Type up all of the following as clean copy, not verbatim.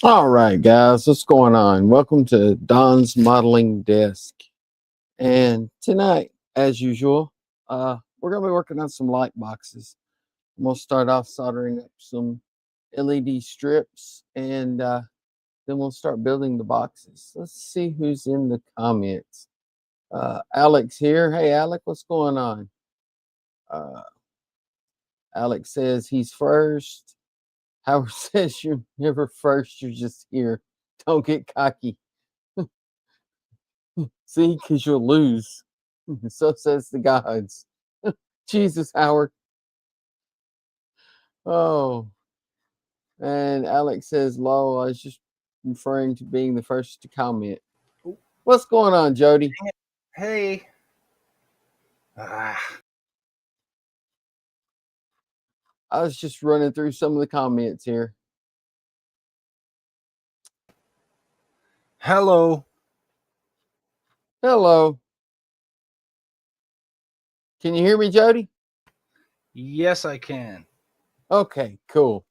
All right, guys, what's going on? Welcome to Don's Modeling Desk. And tonight, as usual, we're going to be working on some light boxes. We'll start off soldering up some LED strips and then we'll start building the boxes. Let's see who's in the comments. Alex here. Hey, Alex, what's going on? Uh, Alex says he's first. Howard says you're never first, you're just here. Don't get cocky. See, because you'll lose. So says the gods. Jesus, Howard. Oh, and Alex says, "Lol, I was just referring to being the first to comment." What's going on, Jody? Hey. Ah, I was just running through some of the comments here. hello. Hello. Can you hear me, Jody? Yes, I can. Okay, cool.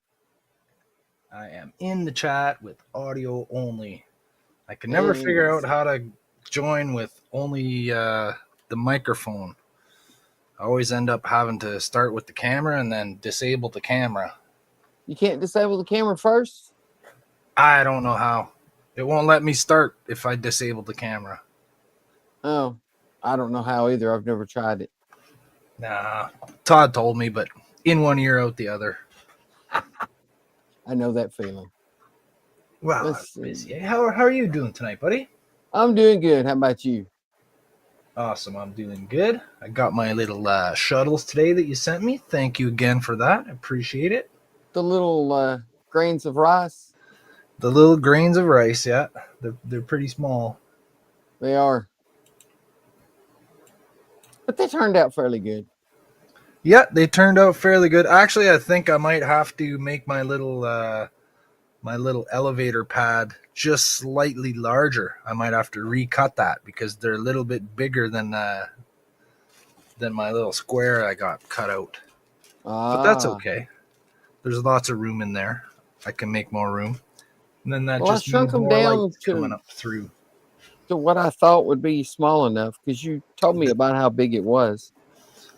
I am in the chat with audio only. I can never figure And out how to join with only the microphone. I always end up having to start with the camera and then disable the camera. you can't disable the camera first? I don't know how. It won't let me start if I disable the camera. Oh, I don't know how either. I've never tried it. Nah, Todd told me, but in one ear, out the other. I know that feeling. Well, I'm Let's busy. see. How are you doing tonight, buddy? I'm doing good. How about you? Awesome. I'm doing good. I got my little shuttles today that you sent me. Thank you again for that. I appreciate it. The little grains of rice. The little grains of rice, yeah. They're pretty small. They are. But they turned out fairly good. Yeah, they turned out fairly good. Actually, I think I might have to make my little elevator pad just slightly larger. I might have to recut that because they're a little bit bigger than my little square I got cut out. But that's Ah. okay. There's lots of room in there. I can make more room. And then that Well, I just shrunk means them more down lights coming up through. to what I thought would be small enough because you told me about how big it was.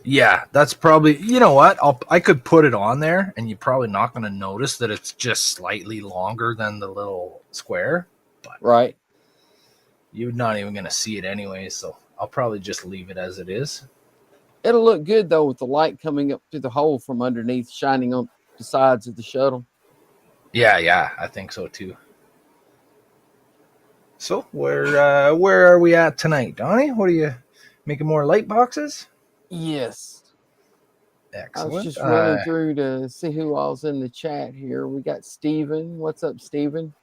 Yeah, that's probably, you know what? I could put it on there and you're probably not going to notice that it's just slightly longer than the little square, but Right. you're not even going to see it anyway. So I'll probably just leave it as it is. It'll look good, though, with the light coming up through the hole from underneath, shining on the sides of the shuttle. Yeah, I think so too. So where are we at tonight, Donnie? What are you making more light boxes? Yes. I was Excellent. just running through to see who all's in the chat here. We got Steven. What's up, Steven?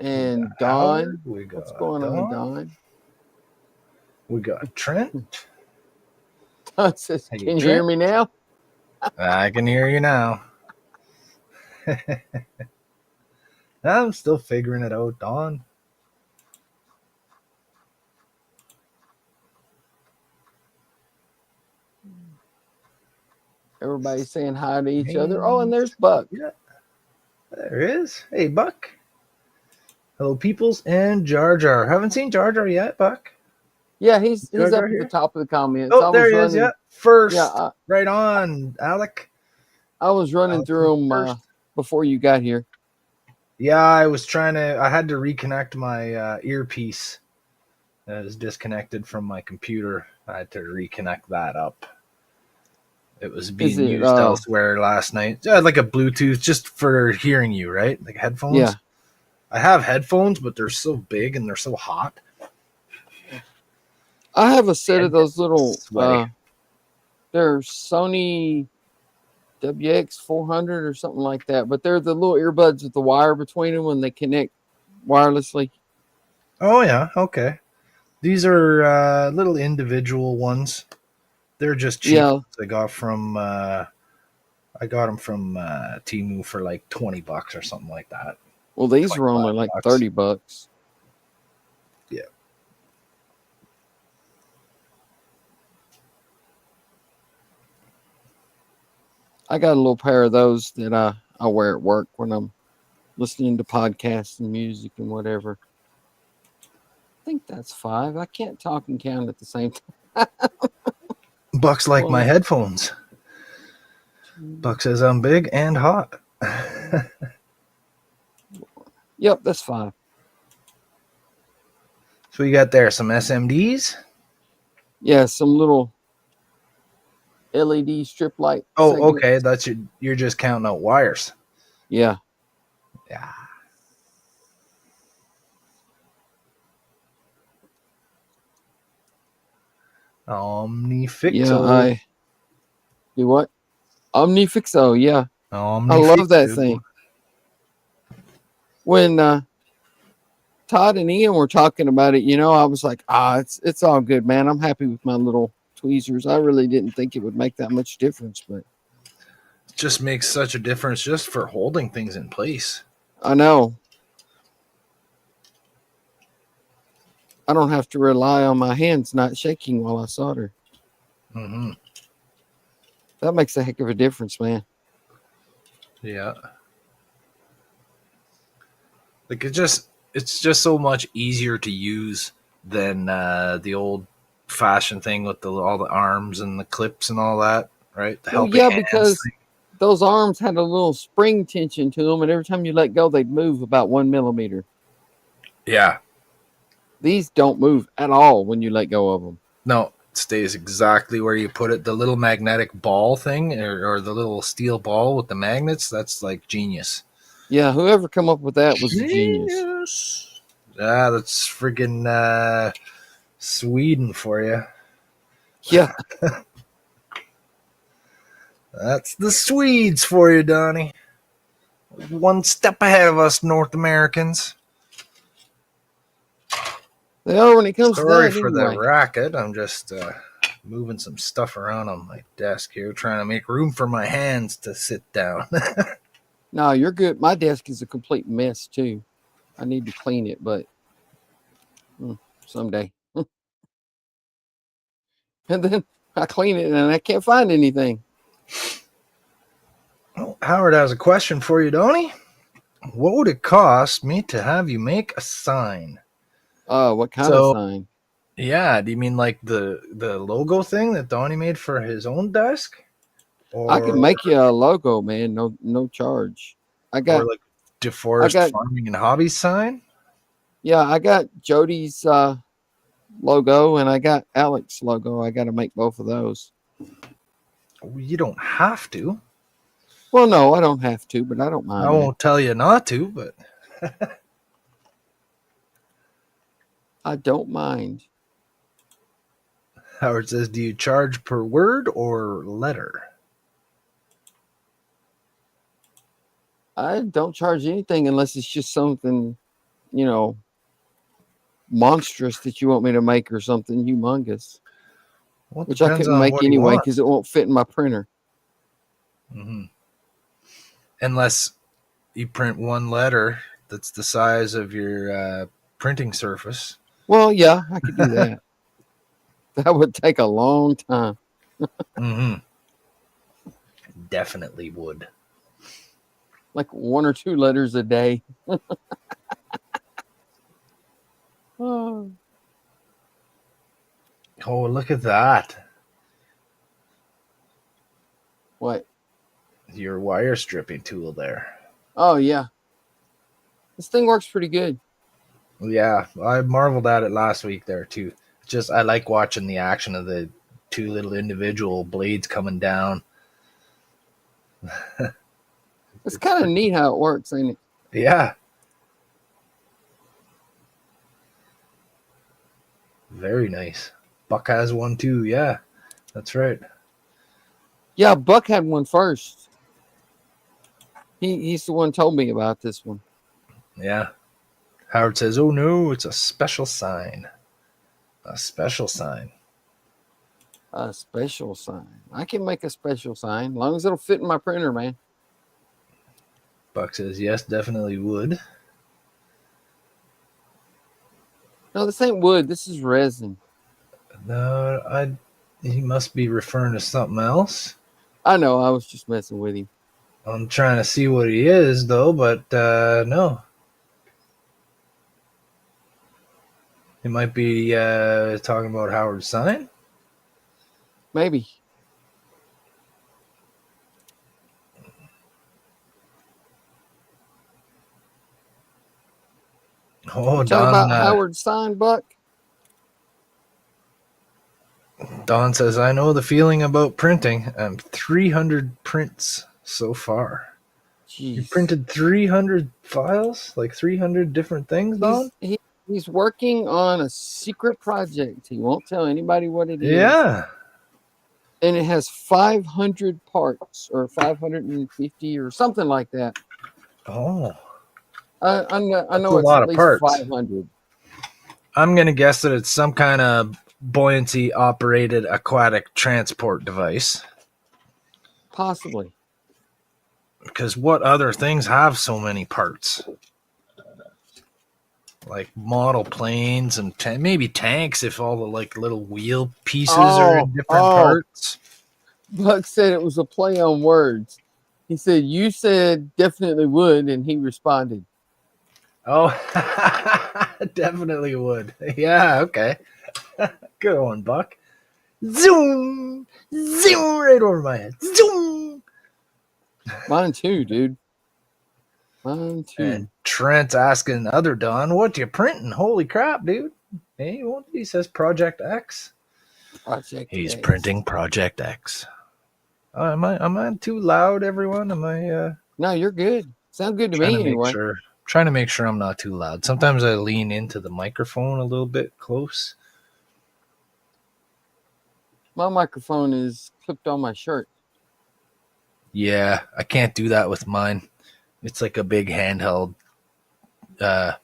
We got And Howard. Don. We What's got going on, Don. Don? We got Trent. Don says, Hey, "Can you hear Trent. me now?" I can hear you now. I'm still figuring it out, Don. Everybody's saying hi to each other. Oh, and Names. there's Buck. Yeah, there is. Hey, Buck. Hello, Peoples and Jar Jar. Haven't seen Jar Jar yet, Buck. Yeah, Jar he's Jar up at the here? top of the comments. Oh, I there was he is. Yeah, running. Yeah, first. Right on, Alec. I was running Alec through them first. before you got here. Yeah, I was trying to. I had to reconnect my earpiece. That was disconnected from my computer. I had to reconnect that up. It was Is being it? used elsewhere last night. Like a Bluetooth, just for hearing you, right? Like Yeah. headphones. I have headphones, but they're so big and they're so hot. I have a set of those little. Sweaty. They're Sony WX 400 or something like that, but they're the little earbuds with the wire between them when they connect wirelessly. Oh yeah, okay. These are little individual ones. They're just cheap. Yeah. I got them from Temu for like $20 or something like that. Well, these are 25 only like bucks. $30. Yeah. I got a little pair of those that I wear at work when I'm listening to podcasts and music and whatever. I think that's 5. I can't talk and count at the same time. Buck's like my 1, headphones. 2. Buck says I'm big and hot. Yep, that's 5. So you got there some SMDs? Yeah, some little LED strip light. Oh, segments. okay. That's you're just counting out wires. Yeah. Yeah. Omnifixo. Yeah, I do what? Omnifixo, yeah. I love that thing. When Todd and Ian were talking about it, I was like, it's all good, man. I'm happy with my little tweezers. I really didn't think it would make that much difference, but it just makes such a difference just for holding things in place. I know. I don't have to rely on my hands not shaking while I solder. Mm-hmm. That makes a heck of a difference, man. Yeah. Like it's just so much easier to use than the old fashioned thing with all the arms and the clips and all that, right? The helping hands because thing. Those arms had a little spring tension to them, and every time you let go, they'd move about 1 millimeter. Yeah. These don't move at all when you let go of them. No, it stays exactly where you put it. The little magnetic ball thing or the little steel ball with the magnets, that's like genius. Yeah, whoever come up with that was a genius. Yeah, that's friggin' Sweden for you. Yeah. That's the Swedes for you, Donnie. One step ahead of us North Americans. They are when it comes to that. For anyway. the racket. I'm just moving some stuff around on my desk here, trying to make room for my hands to sit down. No, you're good. My desk is a complete mess too. I need to clean it, but someday. And then I clean it and I can't find anything. Well, Howard has a question for you, Donnie. What would it cost me to have you make a sign? What kind of sign? Yeah, do you mean like the logo thing that Donnie made for his own desk? I can make you a logo, man. No charge. Or like DeForest Farming and Hobbies sign? Yeah, I got Jody's logo and I got Alex's logo. I got to make both of those. You don't have to. Well, no, I don't have to, but I don't mind. I won't tell you not to, but I don't mind. Howard says, do you charge per word or letter? I don't charge anything unless it's just something, monstrous that you want me to make or something humongous. Well, which I couldn't make anyway because it won't fit in my printer. Mm-hmm. Unless you print one letter that's the size of your printing surface. Well, yeah, I could do that. That would take a long time. Mm-hmm. Definitely would. Like 1 or 2 letters a day. Oh, look at that. What? Your wire stripping tool there. Oh, yeah. This thing works pretty good. Yeah, I marveled at it last week there, too. I like watching the action of the 2 little individual blades coming down. It's kind of neat how it works, ain't it? Yeah. Very nice. Buck has one too. Yeah, that's right. Yeah, Buck had one first. He's the one who told me about this one. Yeah. Howard says, oh no, it's a special sign. A special sign. A special sign. I can make a special sign as long as it'll fit in my printer, man. Buck says, yes, definitely would. No, this ain't wood. This is resin. No, he must be referring to something else. I know. I was just messing with him. I'm trying to see what he is, though, but no. He might be talking about Howard Sign. Maybe. Oh, You talking Don. about Howard Steinbuck? Don says, I know the feeling about printing. 300 prints so far. You Jeez. printed 300 files? Like 300 different things, Don? He's working on a secret project. He won't tell anybody what it is. Yeah. And it has 500 parts or 550 or something like that. Oh. I That's a know it's lot at of least parts. 500. I'm going to guess that it's some kind of buoyancy operated aquatic transport device. Possibly. Because what other things have so many parts? Like model planes and maybe tanks if all the like little wheel pieces are in different parts. Buck said it was a play on words. He said, you said definitely would, and he responded. Oh, definitely would. Yeah, okay. Good one, Buck. Zoom! Zoom! Right over my head. Zoom! Mine too, dude. Mine too. And Trent's asking other Don, what you printing? Holy crap, dude. Hey, what he says Project X. He's X. printing Project X. Am I too loud, everyone? Am I No, you're good. Sounds good to trying me to make anyway. sure trying to make sure I'm not too loud. Sometimes I lean into the microphone a little bit close. My microphone is clipped on my shirt. Yeah, I can't do that with mine. It's like a big handheld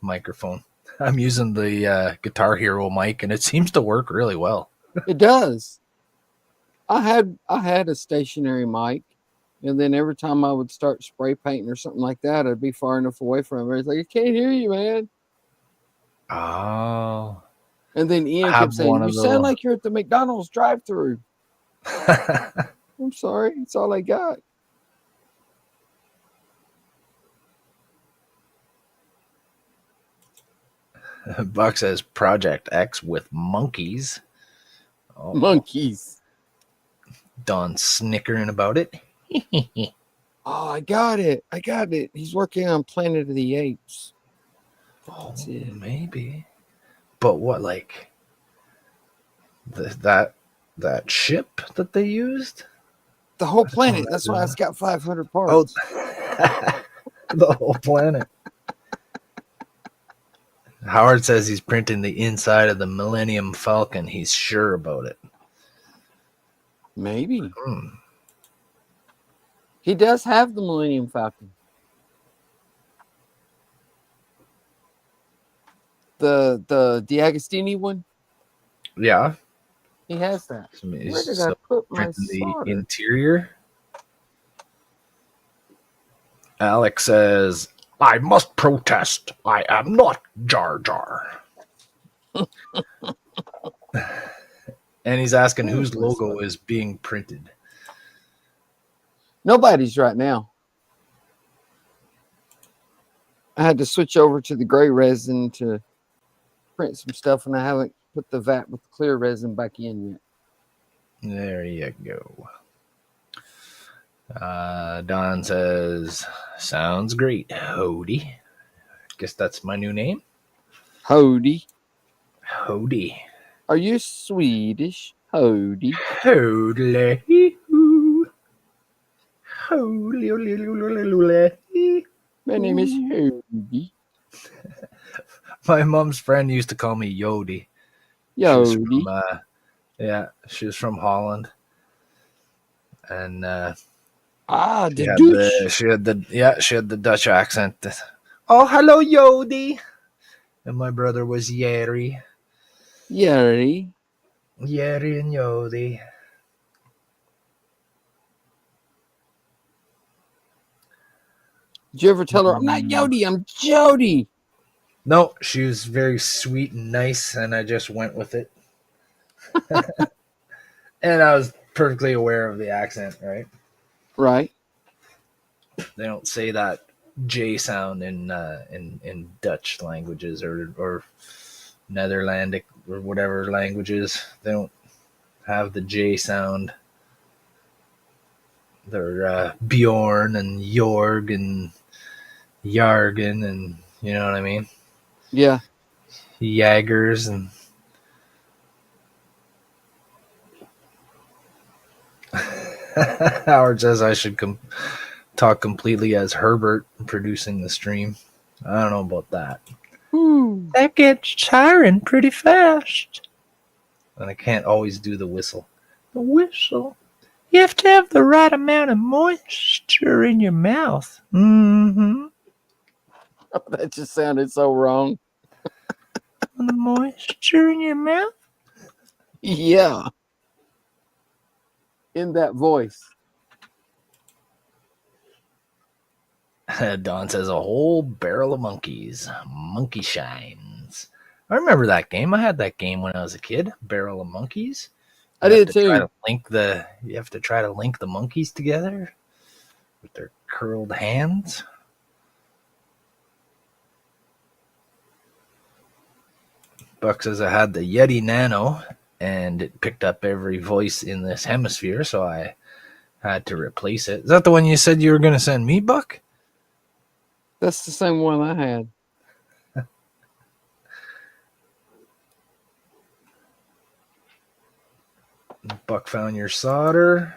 microphone. I'm using the Guitar Hero mic, and it seems to work really well. It does. I had a stationary mic, and then every time I would start spray painting or something like that, I'd be far enough away from it. It's like, I can't hear you, man. Oh, And then I Ian kept have saying, one you of sound those. like you're at the McDonald's drive-through. I'm sorry, it's all I got. Buck says Project X with monkeys. Oh, Monkeys. Don snickering about it. Oh, I got it. He's working on Planet of the Apes. That's it. Maybe. But what, like that ship that they used? The whole planet. That's why it's got 500 parts. Oh, the whole planet. Howard says he's printing the inside of the Millennium Falcon. He's sure about it. Maybe. He does have the Millennium Falcon. The D'Agostini one? Yeah. He has that. Where did I So put my printing the solder? interior. Alex says, I must protest. I am not Jar Jar. And he's asking whose logo is being printed. Nobody's right now. I had to switch over to the gray resin to print some stuff, and I haven't put the vat with the clear resin back in yet. There you go. Don says, sounds great, Hody. Guess that's my new name. Hody. Hody. Are you Swedish? Hody. Hodley. My name is Hody. My mom's friend used to call me Yodi. Yodi. She was from Holland. And she had the Dutch accent. Oh, hello, Yodi. And my brother was Yeri. Yeri. Yeri and Yodi. Did you ever tell her, I'm not Yodi, I'm Jody? No, she was very sweet and nice, and I just went with it. And I was perfectly aware of the accent, right? Right. They don't say that J sound in Dutch languages or Netherlandic or whatever languages. They don't have the J sound. They're Bjorn and Jorg and Jargon, and you know what I mean? Yeah. Jaggers and Howard says I should talk completely as Herbert producing the stream. I don't know about that. Woo. That gets tiring pretty fast. And I can't always do the whistle. The whistle. You have to have the right amount of moisture in your mouth. Mm-hmm. Oh, that just sounded so wrong. The moisture in your mouth? Yeah. In that voice. Don says a whole barrel of monkeys. Monkey shines. I remember that game. I had that game when I was a kid. Barrel of monkeys. I did too. You have to try to link the monkeys together with their curled hands. Buck says I had the Yeti Nano and it picked up every voice in this hemisphere, so I had to replace it. Is that the one you said you were going to send me, Buck? That's the same one I had. Buck found your solder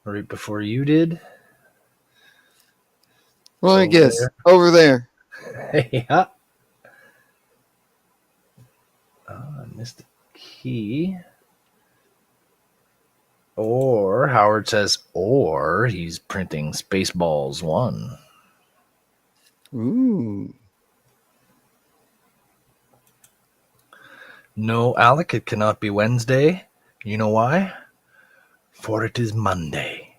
right before you did. Well, I guess over there. Yeah. I missed a key. Or Howard says, or he's printing Spaceballs 1. Ooh. No, Alec, it cannot be Wednesday. You know why? For it is Monday.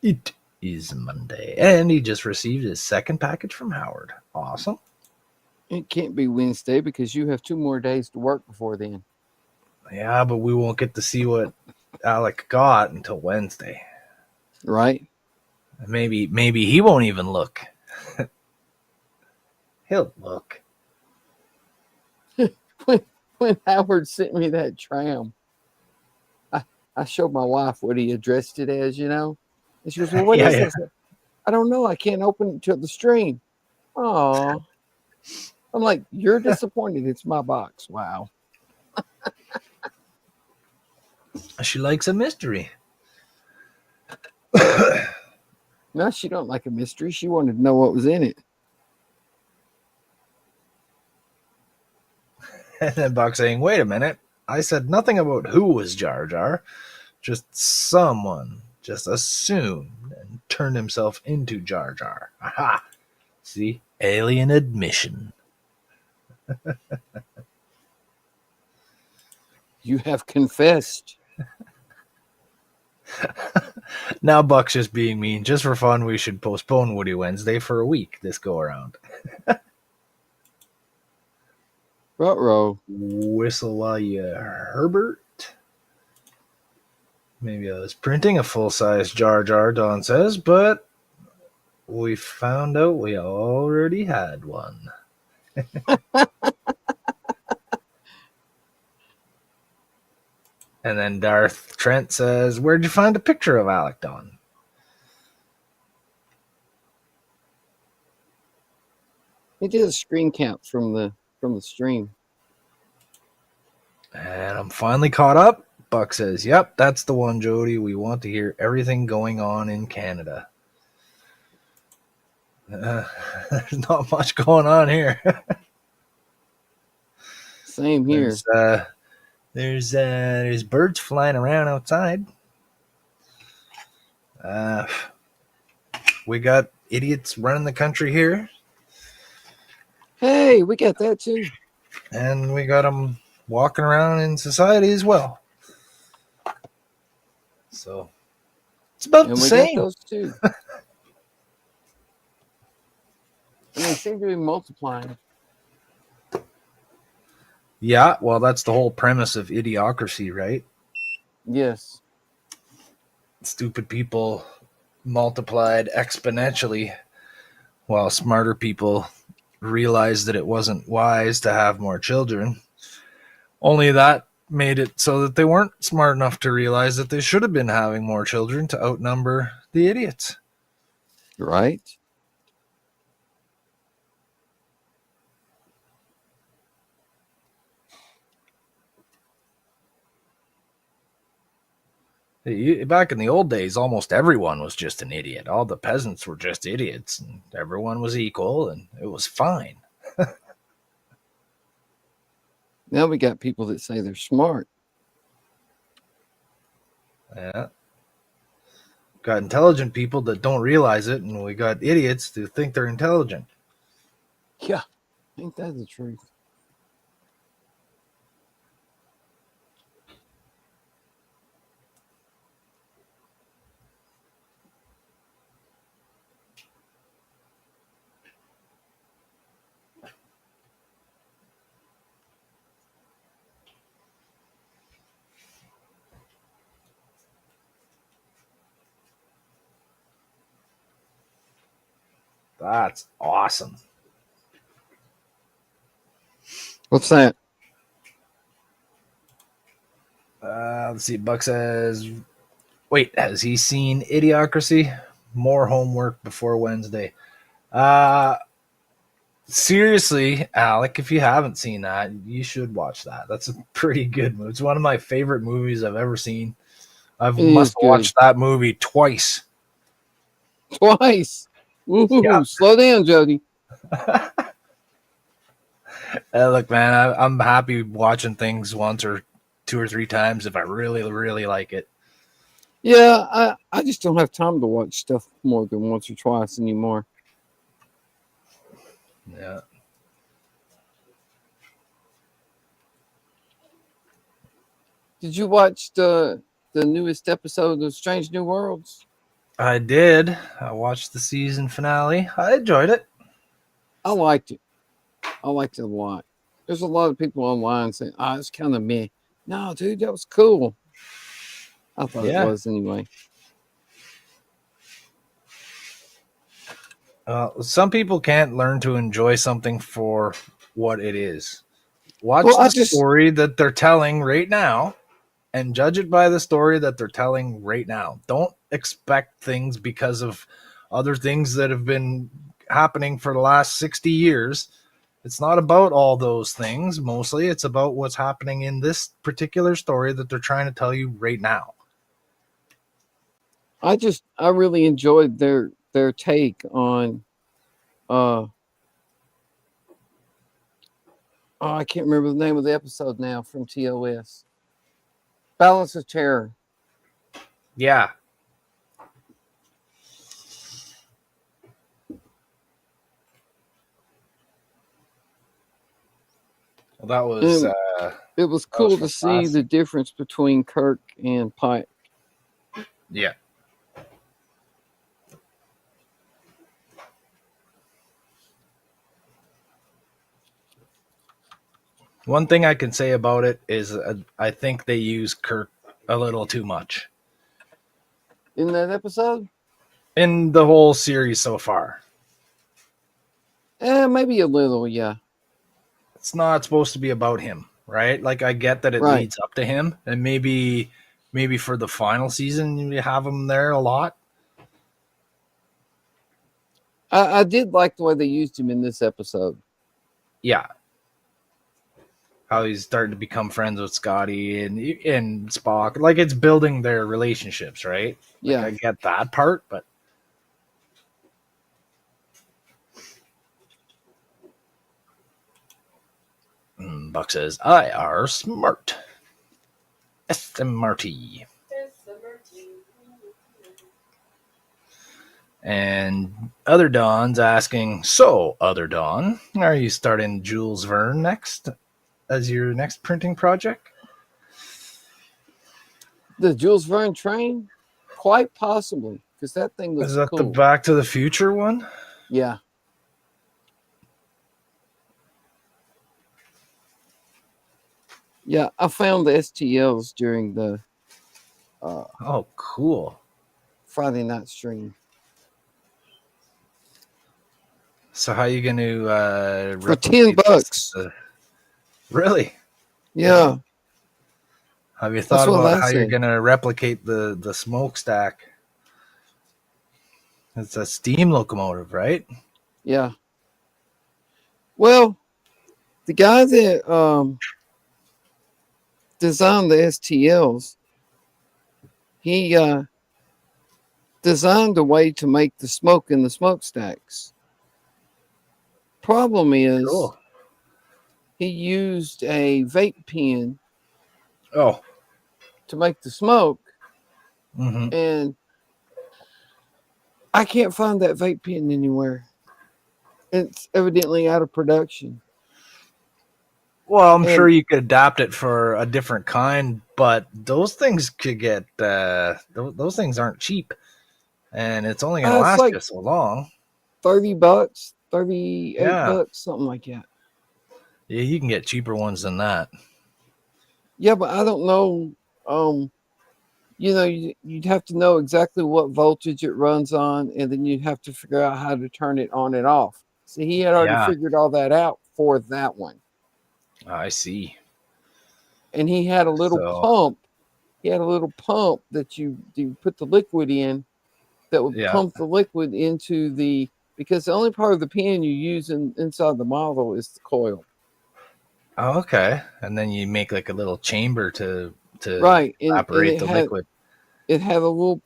It is Monday. And he just received his second package from Howard. Awesome. It can't be Wednesday because you have 2 more days to work before then. Yeah, but we won't get to see what Alec got until Wednesday. Right? Maybe he won't even look. He'll look. When Howard sent me that tram, I showed my wife what he addressed it as, And she goes, well, what is this? I don't know. I can't open it to the stream. Oh. I'm like, you're disappointed. It's my box. Wow. She likes a mystery. No, she don't like a mystery. She wanted to know what was in it. And then Buck saying, wait a minute. I said nothing about who was Jar Jar. Just someone just assumed and turned himself into Jar Jar. Aha! See? Alien admission. You have confessed. Now Buck's just being mean. Just for fun, we should postpone Woody Wednesday for a week this go around. Ruh-roh. Whistle while you Herbert. Maybe I was printing a full-size Jar Jar, Don says, but we found out we already had one. And then Darth Trent says, where'd you find a picture of Alec, Don? He did a screen cap from the stream. And I'm finally caught up. Buck says, yep, that's the one, Jody. We want to hear everything going on in Canada. There's not much going on here. Same here. There's birds flying around outside. We got idiots running the country here. Hey, we got that too. And we got them walking around in society as well. So it's about the same. Got those too. And they seem to be multiplying. Yeah, well, that's the whole premise of idiocracy, right? Yes. Stupid people multiplied exponentially, while smarter people realized that it wasn't wise to have more children. Only that made it so that they weren't smart enough to realize that they should have been having more children to outnumber the idiots. Right? Back in the old days, almost everyone was just an idiot. All the peasants were just idiots, and everyone was equal, and it was fine. Now we got people that say they're smart. Yeah. Got intelligent people that don't realize it, and we got idiots who think they're intelligent. Yeah. Ain't that the truth? That's awesome. What's that? Let's see. Buck says, wait, has he seen Idiocracy? More homework before Wednesday. Seriously, Alec, if you haven't seen that, you should watch that. That's a pretty good movie. It's one of my favorite movies I've ever seen. I It must is have good. watched that movie twice. Twice. Woohoo. Yeah. Slow down, Jody. Look, man, I'm happy watching things once or two or three times if I really, really like it. Yeah, I just don't have time to watch stuff more than once or twice anymore. Yeah. Did you watch the newest episode of Strange New Worlds? I did. I watched the season finale. I enjoyed it. I liked it. I liked it a lot. There's a lot of people online saying, "Oh, it's kind of meh." No, dude, that was cool. I thought it was anyway. Some people can't learn to enjoy something for what it is. Watch Well, the story that they're telling right now and judge it by the story that they're telling right now. Don't expect things because of other things that have been happening for the last 60 years. It's not about all those things. Mostly it's about what's happening in this particular story that they're trying to tell you right now. I really enjoyed their take on I can't remember the name of the episode now from TOS. Balance of Terror. Yeah. Well, that was it was cool to see the difference between Kirk and Pike. Yeah. One thing I can say about it is I think they use Kirk a little too much. In that episode? In the whole series so far. Maybe a little, yeah. It's not supposed to be about him, right? Like, I get that it leads up to him, and maybe for the final season you have him there a lot. I did like the way they used him in this episode. Yeah. How he's starting to become friends with Scotty and Spock. Like, it's building their relationships, right? Like, Yeah. I get that part, but Buck says, I are smart. SMRT. And Other Dawn's asking, so, Other Dawn, are you starting Jules Verne next as your next printing project? The Jules Verne train? Quite possibly, because that thing looks cool. Is that the Back to the Future one? Yeah. Yeah, I found the STLs during the oh, cool. Friday night stream. So how are you going to For $10. Really? Yeah. Have you That's thought what about I how you're said. going to replicate the smokestack? It's a steam locomotive, right? Yeah. Well, the guy that designed the STLs, he designed a way to make the smoke in the smokestacks. Problem is, Cool. he used a vape pen Oh. to make the smoke, Mm-hmm. and I can't find that vape pen anywhere. It's evidently out of production. Well, I'm sure And you could adapt it for a different kind, but those things could get those things aren't cheap, and it's only going to it's last like you so long. $30, 38 Yeah, bucks, something like that. yeah, you can get cheaper ones than that. Yeah, but I don't know. You'd have to know exactly what voltage it runs on, and then you'd have to figure out how to turn it on and off. See, he had already Yeah, figured all that out for that one. I see. And he had a little So pump. He had a little pump that you put the liquid in that would yeah, pump the liquid into because the only part of the pen you use inside the model is the coil. oh, okay. And then you make like a little chamber to Right. And evaporate the liquid. it had a little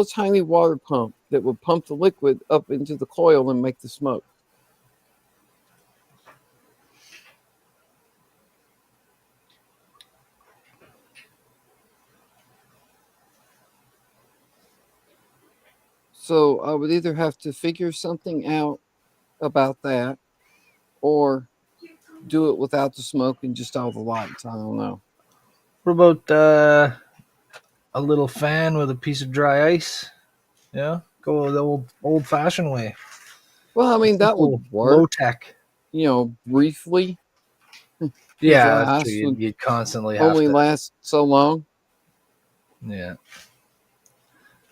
tiny water pump that would pump the liquid up into the coil and make the smoke. So I would either have to figure something out about that or do it without the smoke and just all the lights. I don't know. What about a little fan with a piece of dry ice? Yeah, go the old fashioned way. Well, I mean, that Simple, would low work, tech. briefly. The Yeah, dry that's true. ice would You'd constantly have only to. last so long. Yeah.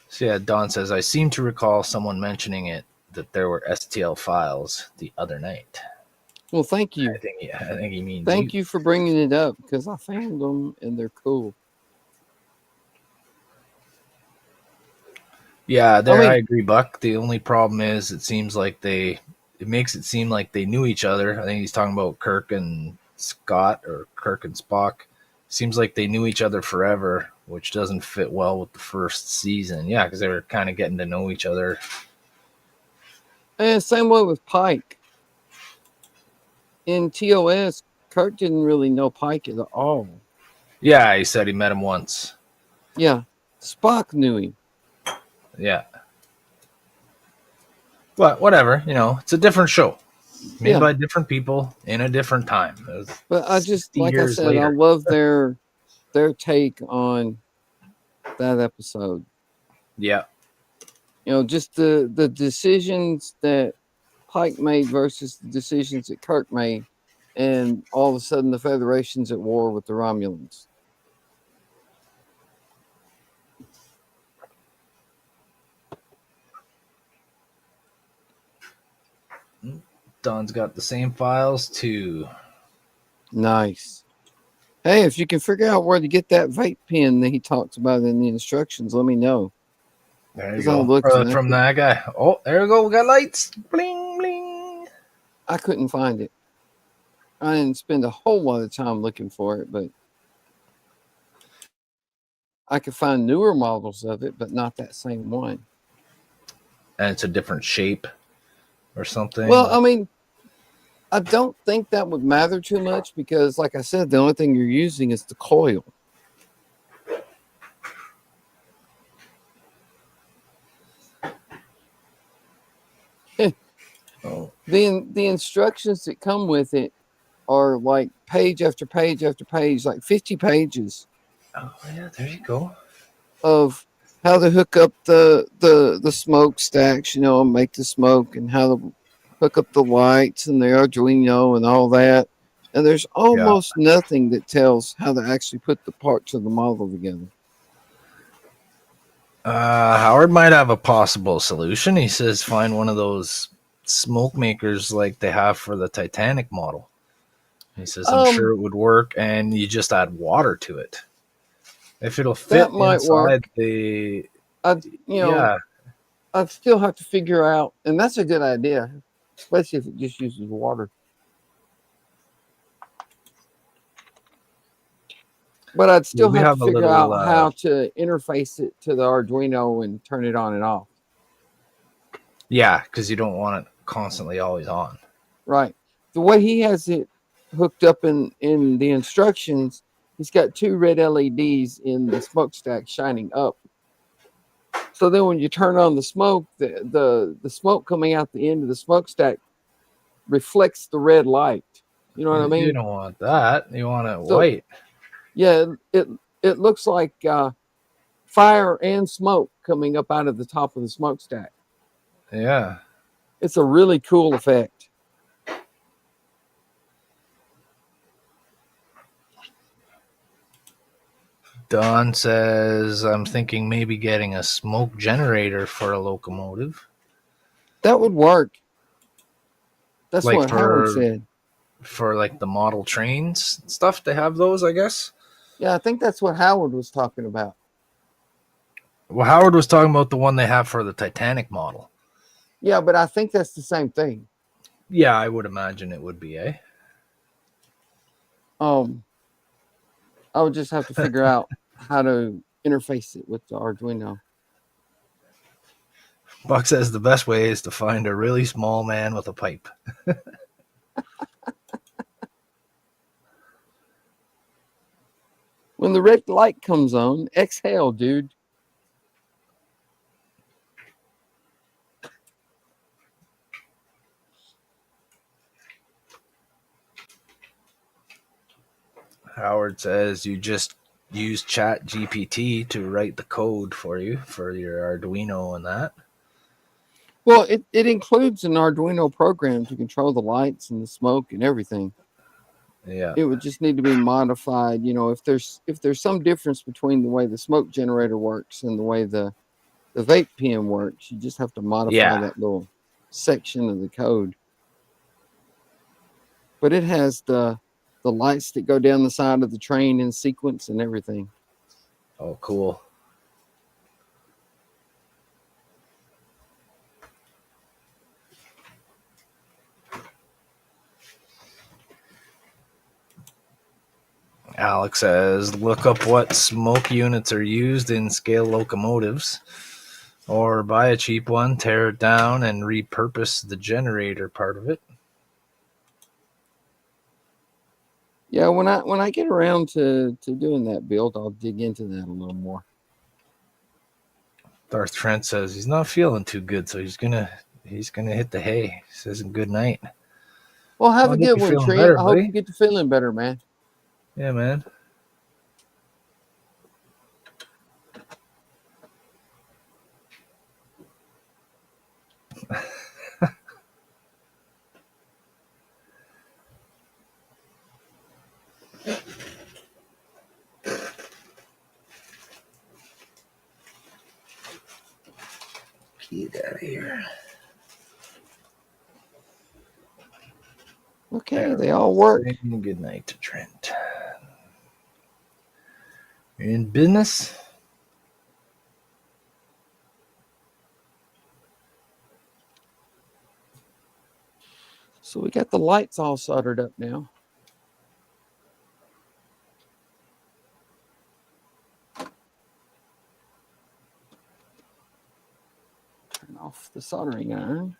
So yeah, Don says I seem to recall someone mentioning it that there were STL files the other night. Well, thank you. I think he means Thank you for bringing it up because I found them and they're cool. Yeah, there I I mean, agree, Buck. The only problem is it makes it seem like they knew each other. I think he's talking about Kirk and Scott or Kirk and Spock. Seems like they knew each other forever, which doesn't fit well with the first season. Yeah, because they were kind of getting to know each other. and same way with Pike. In TOS, Kirk didn't really know Pike at all. Yeah, he said he met him once. Yeah, Spock knew him. Yeah. But whatever, it's a different show. Made by different people in a different time. But I just, 60 like I years said, I later. love their take on that episode. Yeah. Just the decisions that Pike made versus the decisions that Kirk made, and all of a sudden the Federation's at war with the Romulans. Don's got the same files too. Nice. Hey, if you can figure out where to get that vape pen that he talks about in the instructions, let me know. There you go. From that guy. Oh, there we go. We got lights. Bling, bling. I couldn't find it. I didn't spend a whole lot of time looking for it, but I could find newer models of it, but not that same one. And it's a different shape or something. Well, I mean, I don't think that would matter too much because, like I said, the only thing you're using is the coil. The instructions that come with it are like page after page after page, like 50 pages. Oh yeah, there you go. Of how to hook up the smokestacks, and make the smoke, and how to hook up the lights and the Arduino and all that. And there's almost nothing that tells how to actually put the parts of the model together. Howard might have a possible solution. He says find one of those smoke makers like they have for the Titanic model. He says I'm sure it would work, and you just add water to it. If it'll fit That might inside work. the I'd still have to figure out, and that's a good idea, especially if it just uses water. But I'd still have to figure out how to interface it to the Arduino and turn it on and off. Yeah, because you don't want it constantly always on. Right. The way he has it hooked up in the instructions, he's got 2 red LEDs in the smokestack shining up. So then when you turn on the smoke, the smoke coming out the end of the smokestack reflects the red light. You know what I mean? You don't want that. You want it white. Yeah, it looks like fire and smoke coming up out of the top of the smokestack. Yeah. It's a really cool effect. Don says, I'm thinking maybe getting a smoke generator for a locomotive. That would work. That's like what Howard said. For like the model trains and stuff, they have those, I guess. Yeah, I think that's what Howard was talking about. Well, Howard was talking about the one they have for the Titanic model. Yeah, but I think that's the same thing. Yeah, I would imagine it would be, eh? I would just have to figure out how to interface it with the Arduino. Buck says the best way is to find a really small man with a pipe. When the red light comes on, exhale, dude. Howard says you just use Chat GPT to write the code for you for your Arduino and that. Well, it includes an Arduino program to control the lights and the smoke and everything. Yeah. It would just need to be modified. You know, if there's some difference between the way the smoke generator works and the way the vape pen works, you just have to modify that little section of the code. But it has the lights that go down the side of the train in sequence and everything. Oh, cool. Alex says, look up what smoke units are used in scale locomotives, or buy a cheap one, tear it down, and repurpose the generator part of it. Yeah, when I get around to doing that build, I'll dig into that a little more. Darth Trent says he's not feeling too good, so he's gonna hit the hay. He says good night. Well, have a good one, Trent. Better, I hope you get to feeling better, man. Yeah, man. Get out of here. Okay, they all work. Good night to Trent. You're in business? So we got the lights all soldered up now. Turn off the soldering iron.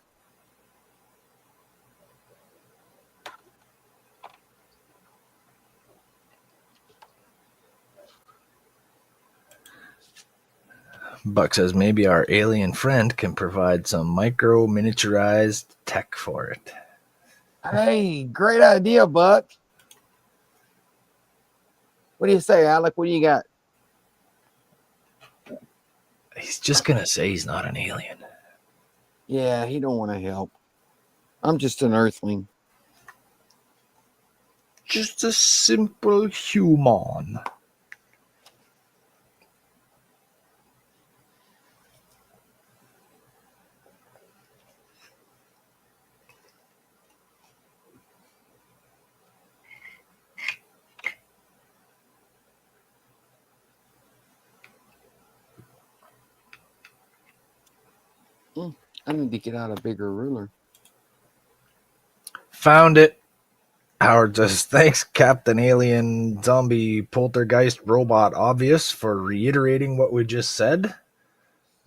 Buck says maybe our alien friend can provide some micro miniaturized tech for it. Hey, great idea, Buck. What do you say, Alec? What do you got? He's just gonna say he's not an alien. Yeah, he don't want to help. I'm just an earthling. Just a simple human. I need to get out a bigger ruler. Found it. Howard says, thanks, Captain Alien Zombie Poltergeist Robot Obvious, for reiterating what we just said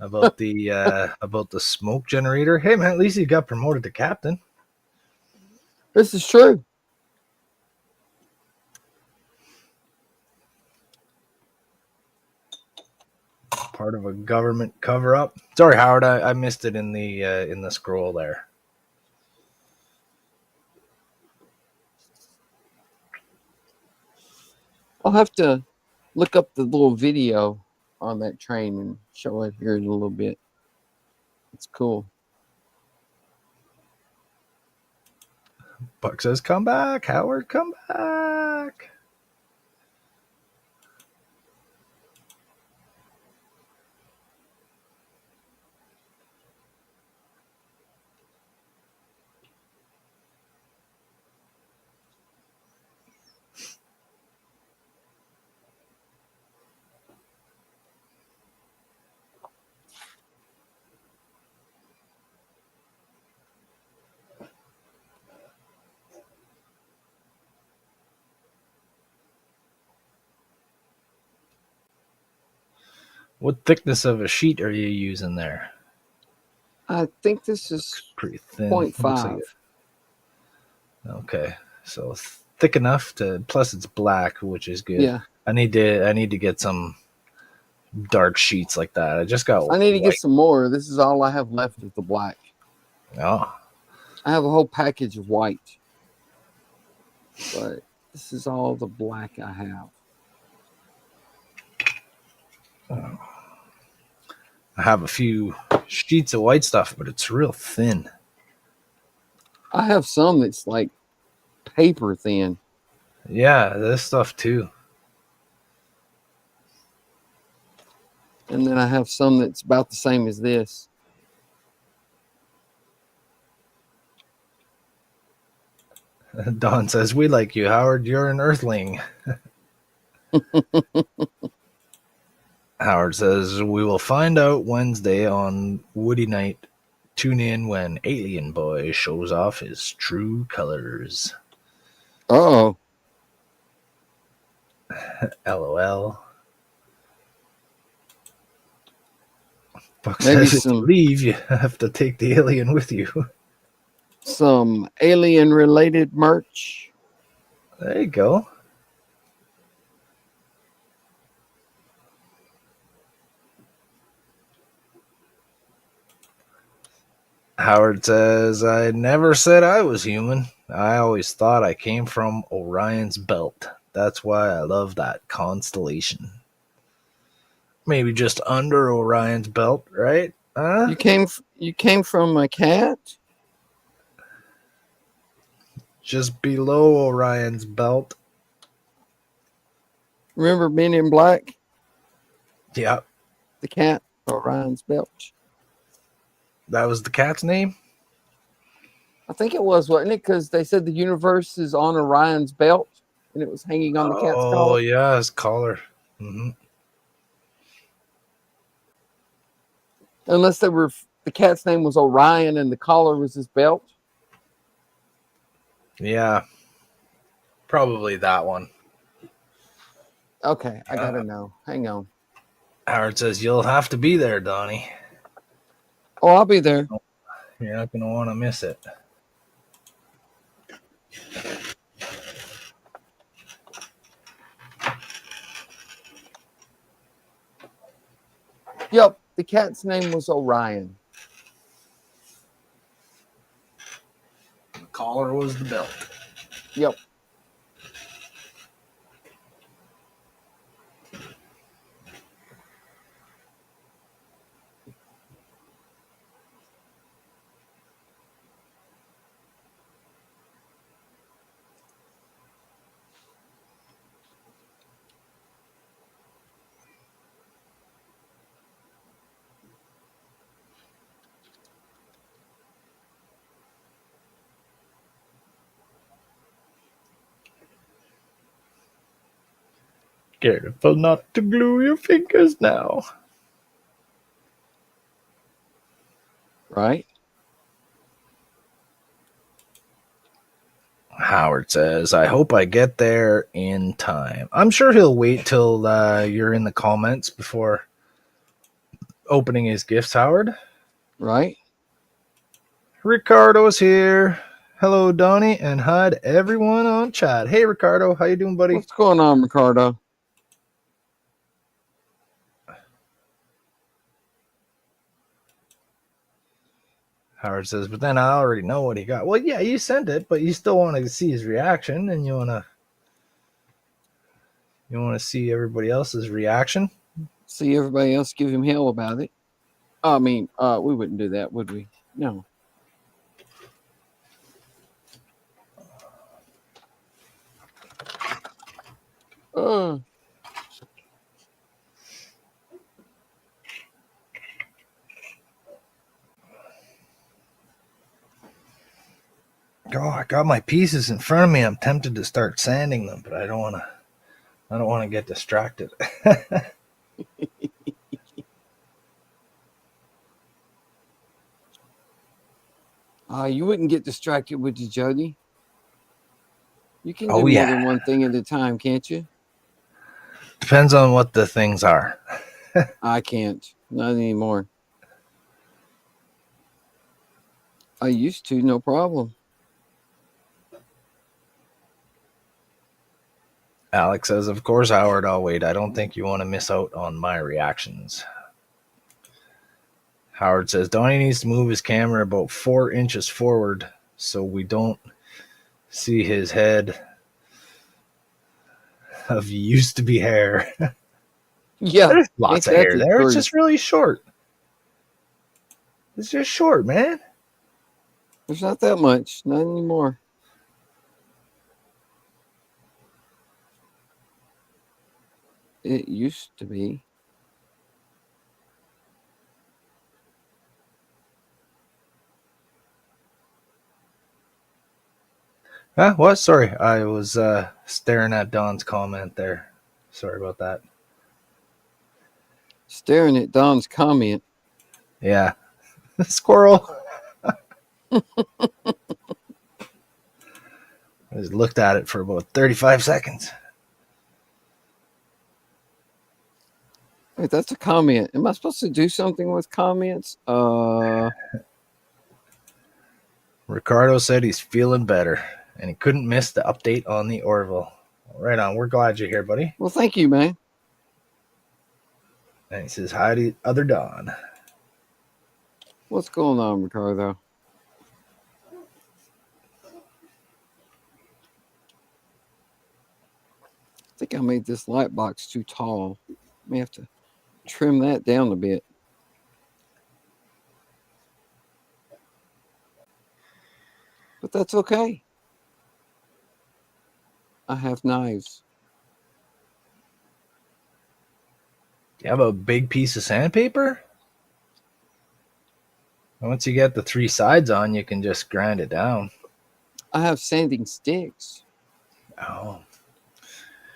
about the smoke generator. Hey man, at least he got promoted to captain. This is true. Part of a government cover-up. Sorry, Howard, I missed it in the scroll there. I'll have to look up the little video on that train and show it here in a little bit. It's cool. Buck says, come back, Howard, come back. What thickness of a sheet are you using there? I think this is Pretty thin. 0.5. Like okay, so thick enough to. Plus, it's black, which is good. Yeah. I need to get some dark sheets like that. I just got. I need to get some more. This is all I have left of the black. Oh. I have a whole package of white, but this is all the black I have. I have a few sheets of white stuff, but it's real thin. I have some that's like paper thin. Yeah, this stuff too. And then I have some that's about the same as this. Don says, we like you, Howard. You're an earthling. Howard says, we will find out Wednesday on Woody Night. Tune in when Alien Boy shows off his true colors. Oh. LOL. Buck Maybe says, if you leave, you have to take the alien with you. Some alien related merch. There you go. Howard says, I never said I was human. I always thought I came from Orion's belt. That's why I love that constellation. Maybe just under Orion's belt, right? Huh? You came from a cat? Just below Orion's belt. Remember Men in Black? Yeah. The cat, Orion's belt. That was the cat's name? I think it was, wasn't it? Because they said the universe is on Orion's belt and it was hanging on the cat's collar. Oh, yeah, his collar. Mm-hmm. Unless the cat's name was Orion and the collar was his belt. Yeah. Probably that one. Okay, I gotta know. Hang on. Howard says, you'll have to be there, Donnie. Oh, I'll be there. You're not going to want to miss it. Yep, the cat's name was Orion. The collar was the belt. Yep. Careful not to glue your fingers now. Right? Howard says, I hope I get there in time. I'm sure he'll wait till you're in the comments before opening his gifts, Howard. Right? Ricardo's here. Hello, Donnie, and hi to everyone on chat. Hey, Ricardo, how you doing, buddy? What's going on, Ricardo? Howard says, but then I already know what he got. Well, yeah, you sent it, but you still want to see his reaction, and you want to see everybody else's reaction. See everybody else give him hell about it. I mean, we wouldn't do that, would we? No. Oh, I got my pieces in front of me. I'm tempted to start sanding them, but I don't want to get distracted. You wouldn't get distracted, would you, Jody? You can do Oh, more yeah. than one thing at a time, can't you? Depends on what the things are. I can't. Not anymore. I used to, no problem. Alex says, of course, Howard, I'll wait. I don't think you want to miss out on my reactions. Howard says, Donnie needs to move his camera about 4 inches forward so we don't see his head of used to be hair. Yeah. There's lots of hair the there. truth. It's just really short. It's just short, man. There's not that much. Not anymore. It used to be. Huh? What? Sorry. I was staring at Don's comment there. Sorry about that. Staring at Don's comment. Yeah. Squirrel. I just looked at it for about 35 seconds. Wait, that's a comment. Am I supposed to do something with comments? Ricardo said he's feeling better, and he couldn't miss the update on the Orville. Right on. We're glad you're here, buddy. Well, thank you, man. And he says hi to other Don. What's going on, Ricardo? I think I made this light box too tall. May have to trim that down a bit. But that's okay. I have knives. You have a big piece of sandpaper? Once you get the 3 sides on, you can just grind it down. I have sanding sticks. Oh.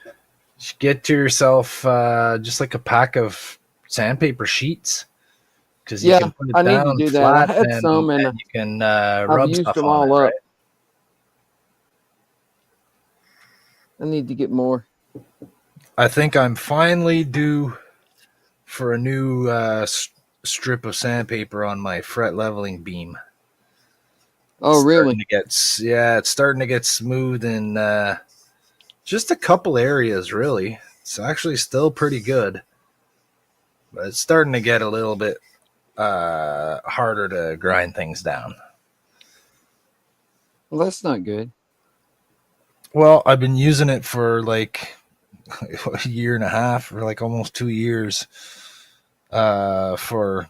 You should get yourself just like a pack of sandpaper sheets. Because you can put it down need to do flat that. I had some and you can I've rub used stuff them on all it, up. right? I need to get more. I think I'm finally due for a new strip of sandpaper on my fret leveling beam. Oh, really? It's starting to get smooth in just a couple areas, really. It's actually still pretty good, but it's starting to get a little bit harder to grind things down. Well, that's not good. Well, I've been using it for like a year and a half, or like almost 2 years, for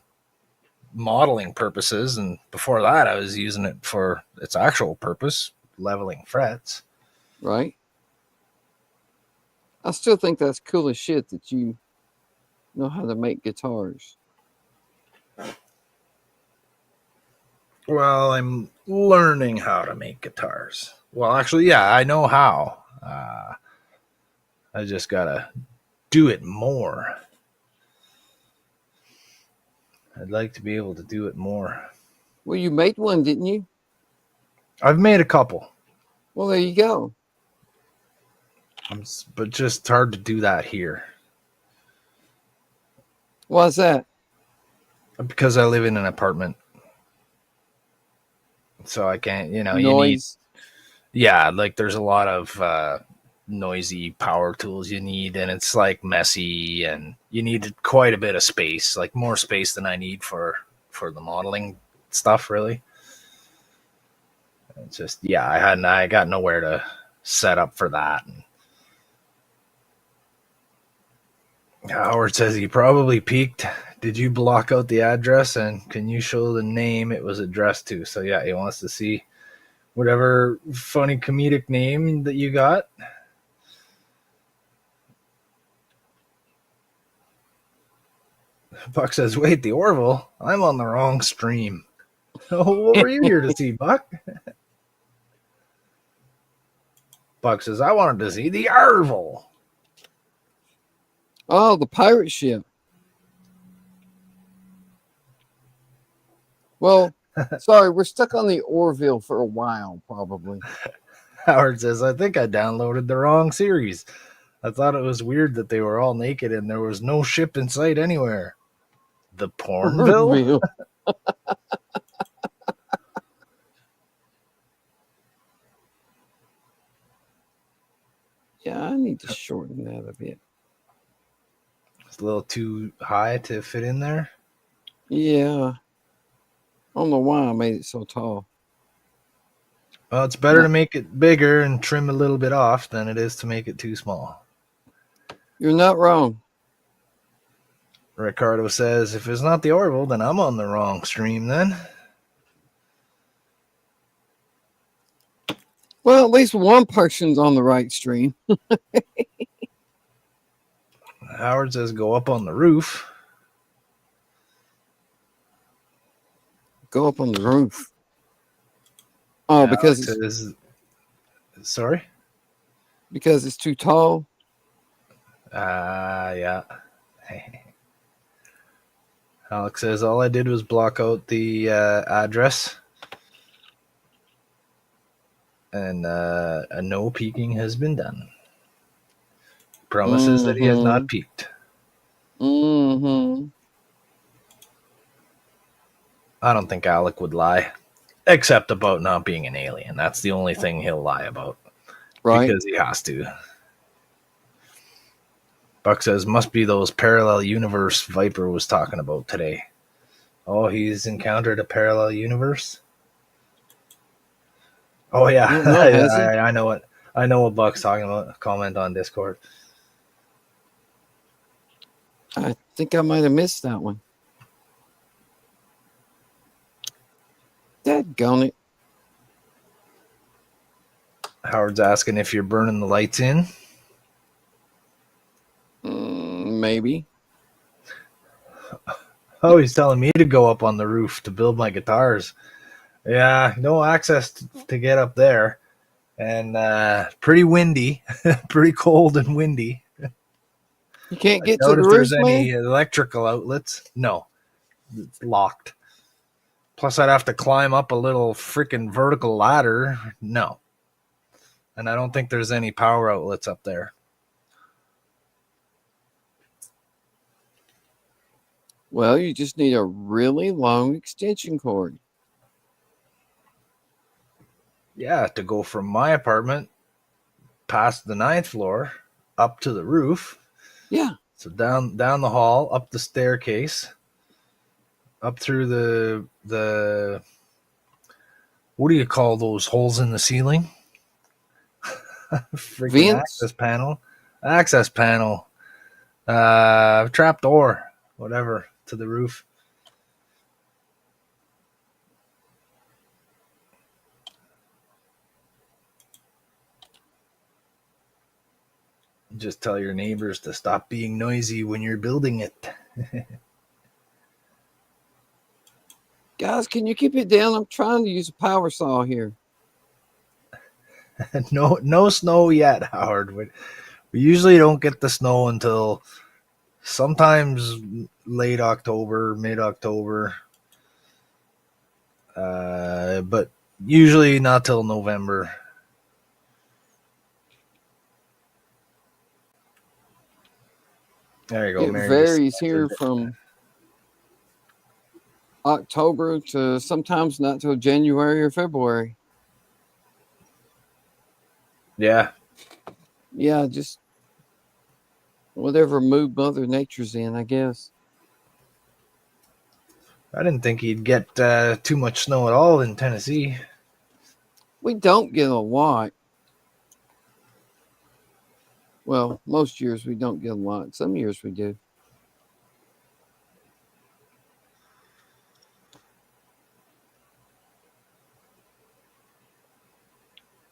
modeling purposes, and before that I was using it for its actual purpose, leveling frets. Right? I still think that's cool as shit that you know how to make guitars. Well, I'm learning how to make guitars. Well, actually, yeah, I know how. I just gotta do it more. I'd like to be able to do it more. Well, you made one, didn't you? I've made a couple, Well, there you go. but just hard to do that here Why's that? because I live in an apartment. So I can't, you need, Noise. yeah, like there's a lot of noisy power tools you need, and it's like messy, and you need quite a bit of space, like more space than I need for the modeling stuff, really. It's just, yeah, I got nowhere to set up for that. And Howard says he probably peeked. Did you block out the address, and can you show the name it was addressed to? So yeah, he wants to see whatever funny comedic name that you got. Buck says, wait, the Orville? I'm on the wrong stream. What were you here to see, Buck? Buck says, I wanted to see the Orville. Oh, the pirate ship. Well, sorry, we're stuck on the Orville for a while, probably. Howard says, I think I downloaded the wrong series. I thought it was weird that they were all naked and there was no ship in sight anywhere. The Pornville? Orville. Yeah, I need to shorten that a bit. It's a little too high to fit in there. Yeah. I don't know why I made it so tall. Well, it's better to make it bigger and trim a little bit off than it is to make it too small. You're not wrong. Ricardo says, if it's not the Orville, then I'm on the wrong stream then. Well, at least one person's on the right stream. Howard says, go up on the roof. Go up on the roof. Oh, because sorry? Because it's too tall. Yeah. Alex says, all I did was block out the address. And a no peeking has been done. Promises that he has not peeked. Mm-hmm. I don't think Alec would lie. Except about not being an alien. That's the only thing he'll lie about. Right. Because he has to. Buck says, must be those parallel universe Viper was talking about today. Oh, he's encountered a parallel universe? Oh, yeah. I know it. I know what Buck's talking about. Comment on Discord. I think I might have missed that one. Dadgone it. Howard's asking if you're burning the lights in. Maybe. Oh, he's telling me to go up on the roof to build my guitars. Yeah, no access to get up there. And pretty windy. Pretty cold and windy. You can't get to the roof, there's man? any electrical outlets. No. It's locked. Plus, I'd have to climb up a little freaking vertical ladder. No. And I don't think there's any power outlets up there. Well, you just need a really long extension cord. Yeah, to go from my apartment past the 9th floor up to the roof. Yeah. So down the hall, up the staircase, up through the what do you call those holes in the ceiling? Freaking access panel, trap door, whatever, to the roof. Just tell your neighbors to stop being noisy when you're building it. Guys, can you keep it down? I'm trying to use a power saw here. No snow yet, Howard. We usually don't get the snow until sometimes late October, mid-October. But usually not till November. There you go. It Mary just varies here from October to sometimes not till January or February. Yeah. Yeah, just whatever mood Mother Nature's in, I guess. I didn't think he'd get too much snow at all in Tennessee. We don't get a lot. Well, most years we don't get a lot. Some years we do.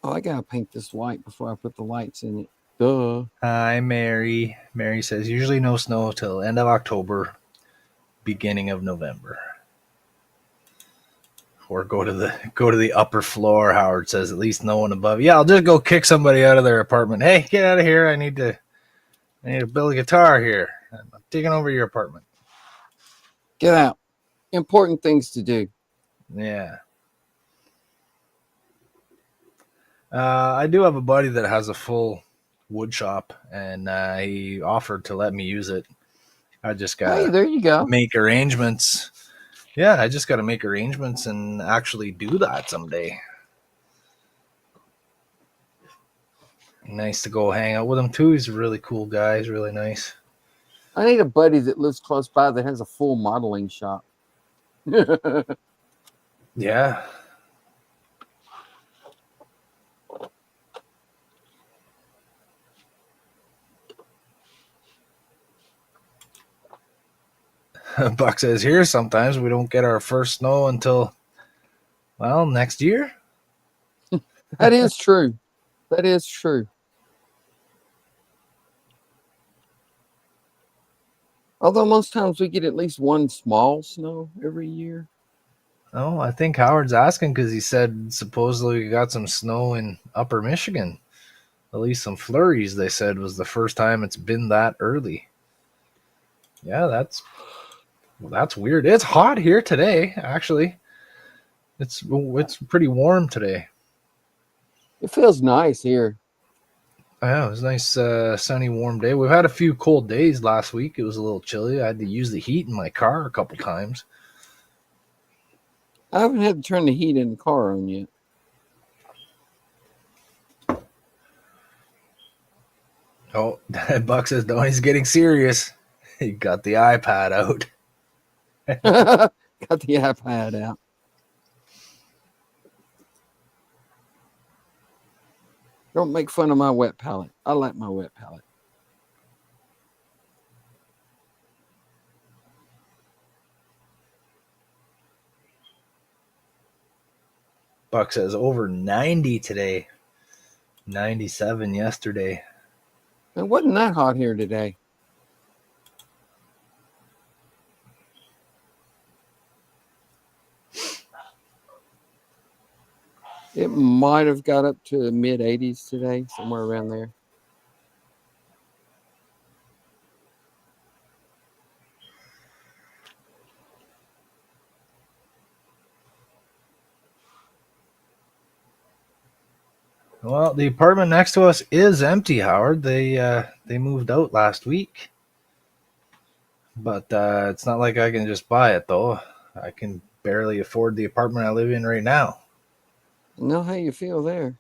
Oh, I gotta paint this white before I put the lights in it. Duh. Hi, Mary. Mary says usually no snow till end of October, beginning of November. Or go to the upper floor. Howard says at least no one above. Yeah, I'll just go kick somebody out of their apartment. Hey, get out of here! I need to build a guitar here. I'm taking over your apartment. Get out. Important things to do. Yeah. I do have a buddy that has a full wood shop, and he offered to let me use it. I just Hey, gotta there you go. make arrangements. Yeah, I just gotta make arrangements and actually do that someday. Nice to go hang out with him too. He's a really cool guy. He's really nice. I need a buddy that lives close by that has a full modeling shop. Yeah. Buck says here sometimes we don't get our first snow until, well, next year. That is true. That is true. Although most times we get at least one small snow every year. Oh, I think Howard's asking because he said supposedly we got some snow in upper Michigan. At least some flurries, they said, was the first time it's been that early. Yeah, that's weird. It's hot here today, actually. It's pretty warm today. It feels nice here. Yeah, it was a nice sunny, warm day. We've had a few cold days last week. It was a little chilly. I had to use the heat in my car a couple times. I haven't had to turn the heat in the car on yet. Oh, Buck says Donnie's getting serious. He got the iPad out. Got the iPad out. Don't make fun of my wet palette. I like my wet palette. Buck says over 90 today. 97 yesterday. It wasn't that hot here today. It might have got up to the mid 80s today, somewhere around there. Well, the apartment next to us is empty, Howard. They moved out last week. But it's not like I can just buy it, though. I can barely afford the apartment I live in right now. I know how you feel there.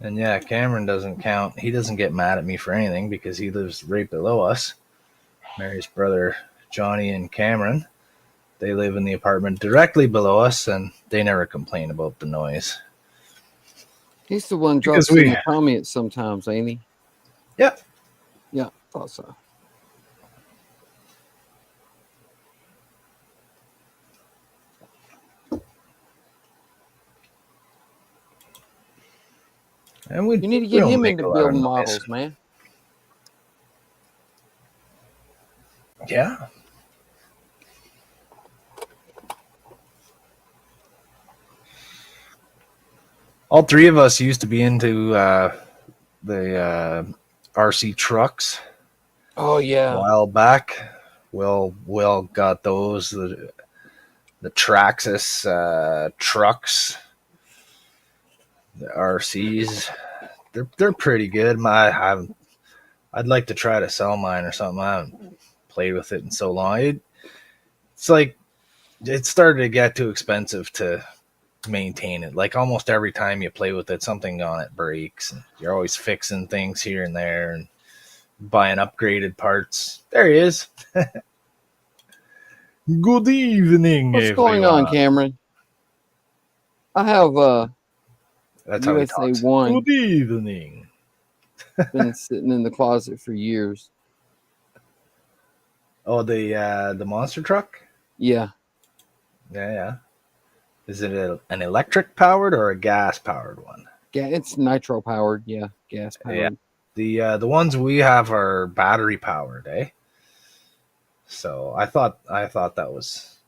And yeah, Cameron doesn't count. He doesn't get mad at me for anything because he lives right below us. Mary's brother, Johnny and Cameron, they live in the apartment directly below us, and they never complain about the noise. He's the one drops in the comments sometimes, ain't he? Yeah. Yeah, thought so. And you need to get him into building models, man. Yeah. All three of us used to be into the RC trucks. Oh, yeah. A while back. Will got those. the Traxxas trucks, the RCs. They're pretty good. I'd like to try to sell mine or something. I haven't played with it in so long. It's like it started to get too expensive to maintain it. Like almost every time you play with it, something on it breaks, and you're always fixing things here and there and buying upgraded parts. There he is. Good evening, What's going on, everyone. Cameron? I have That's how he USA talks. 1 Good evening. been sitting in the closet for years. Oh, the monster truck? Yeah, Yeah. Is it an electric powered or a gas powered one? it's nitro powered. Yeah, gas Yeah. powered. The ones we have are battery powered, eh? So I thought that was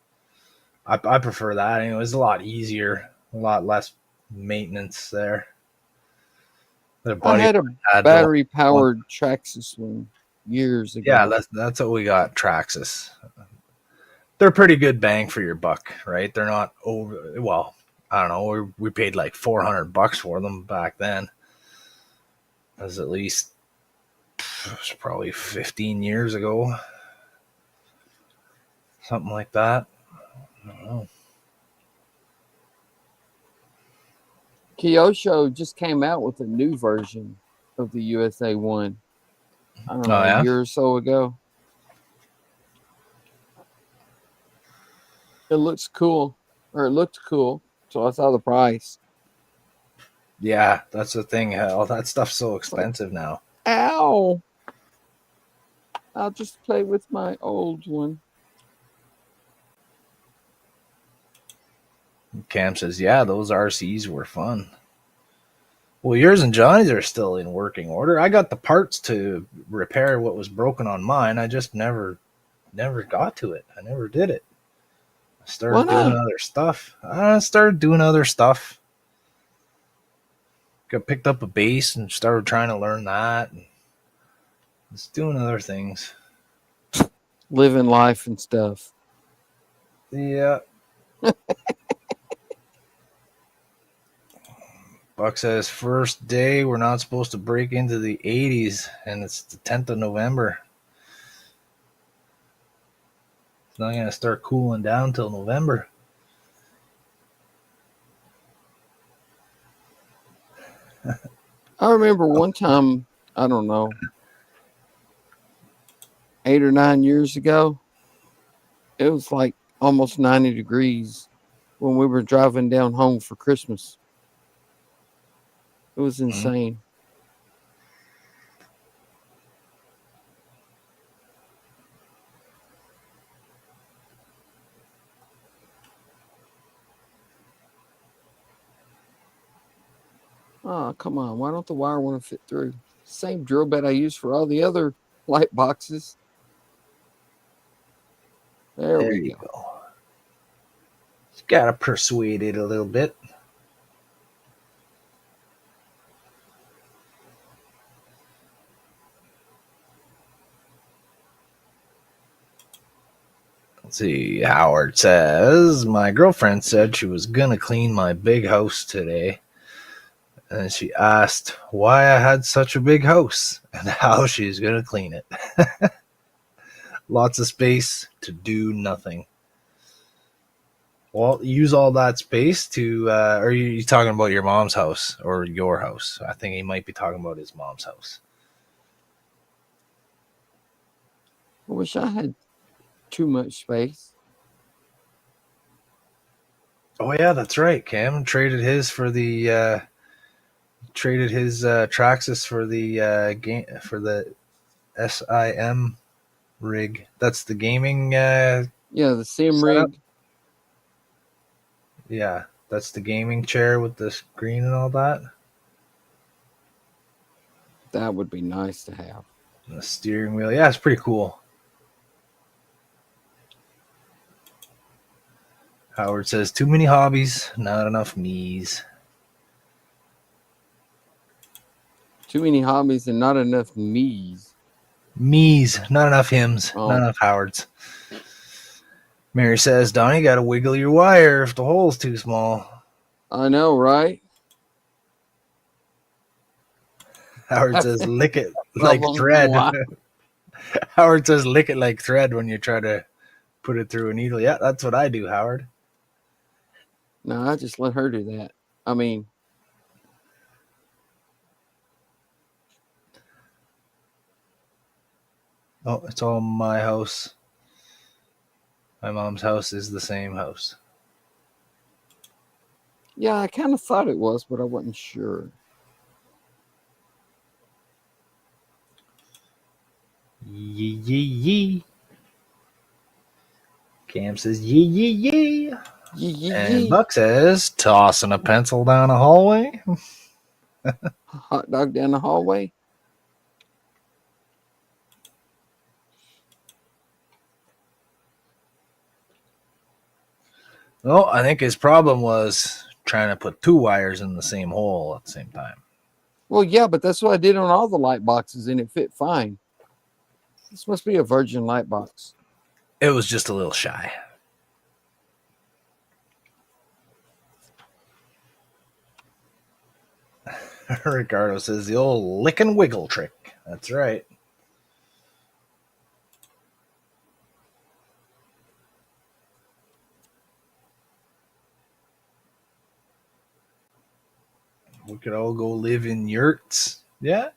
I prefer that. Anyway, it's a lot easier, a lot less maintenance there. The I buddy had a had the battery one. powered Traxxas one years Yeah, ago. that's what we got. Traxxas. They're pretty good bang for your buck, right? They're not over. Well, I don't know. We paid like $400 for them back then. That was at least it was probably 15 years ago, something like that. I don't know. Kyosho just came out with a new version of the USA 1. I don't know, Oh a yeah, year or so ago. It looks cool, or it looked cool. So I saw the price. yeah. That's the thing. All that stuff's so It's like, expensive now. ow! I'll just play with my old one. Cam says, "Yeah, those RCs were fun." Well, yours and Johnny's are still in working order. I got the parts to repair what was broken on mine. I just never got to it. I never did it. I Why started doing not? other stuff. I started doing other stuff. Got picked up a bass and started trying to learn that. And just doing other things. Living life and stuff. Yeah. Buck says first day we're not supposed to break into the 80s, and it's the 10th of November. It's not gonna start cooling down till November. I remember one time, I don't know, 8 or 9 years ago, it was like almost 90 degrees when we were driving down home for Christmas. It was insane. Oh, come on. Why don't the wire want to fit through? Same drill bit I use for all the other light boxes. There There we you go. go. Just gotta persuade it a little bit. Let's see. Howard says, my girlfriend said she was gonna clean my big house today. And she asked why I had such a big house and how she's gonna clean it. Lots of space to do nothing. Well, use all that space to. Are you talking about your mom's house or your house? I think he might be talking about his mom's house. I wish I had too much space. Oh yeah, that's right. Cam traded his for the Traxxas for the game for the SIM rig. That's the gaming Yeah, the sim setup. rig. Yeah, that's the gaming chair with the screen and all that. That would be nice to have. And the steering wheel. Yeah, it's pretty cool. Howard says, too many hobbies, not enough me's. Too many hobbies and not enough me's. Me's, not enough hims, not Oh, enough Howards. Mary says, Donnie, you got to wiggle your wire if the hole's too small. I know, right? Howard says, lick it like Problem thread. why? Howard says, lick it like thread when you try to put it through a needle. Yeah, that's what I do, Howard. No, I just let her do that. I mean, oh, it's all my house. My mom's house is the same house. yeah, I kind of thought it was, but I wasn't sure. Yee yee yee. Cam says yee yee yee. And Buck says tossing a pencil down a hallway. Hot dog down the hallway. Well, I think his problem was trying to put two wires in the same hole at the same time. Well, yeah, but that's what I did on all the light boxes, and it fit fine. This must be a virgin light box. It was just a little shy. Ricardo says the old lick and wiggle trick. That's right. We could all go live in yurts. Yeah.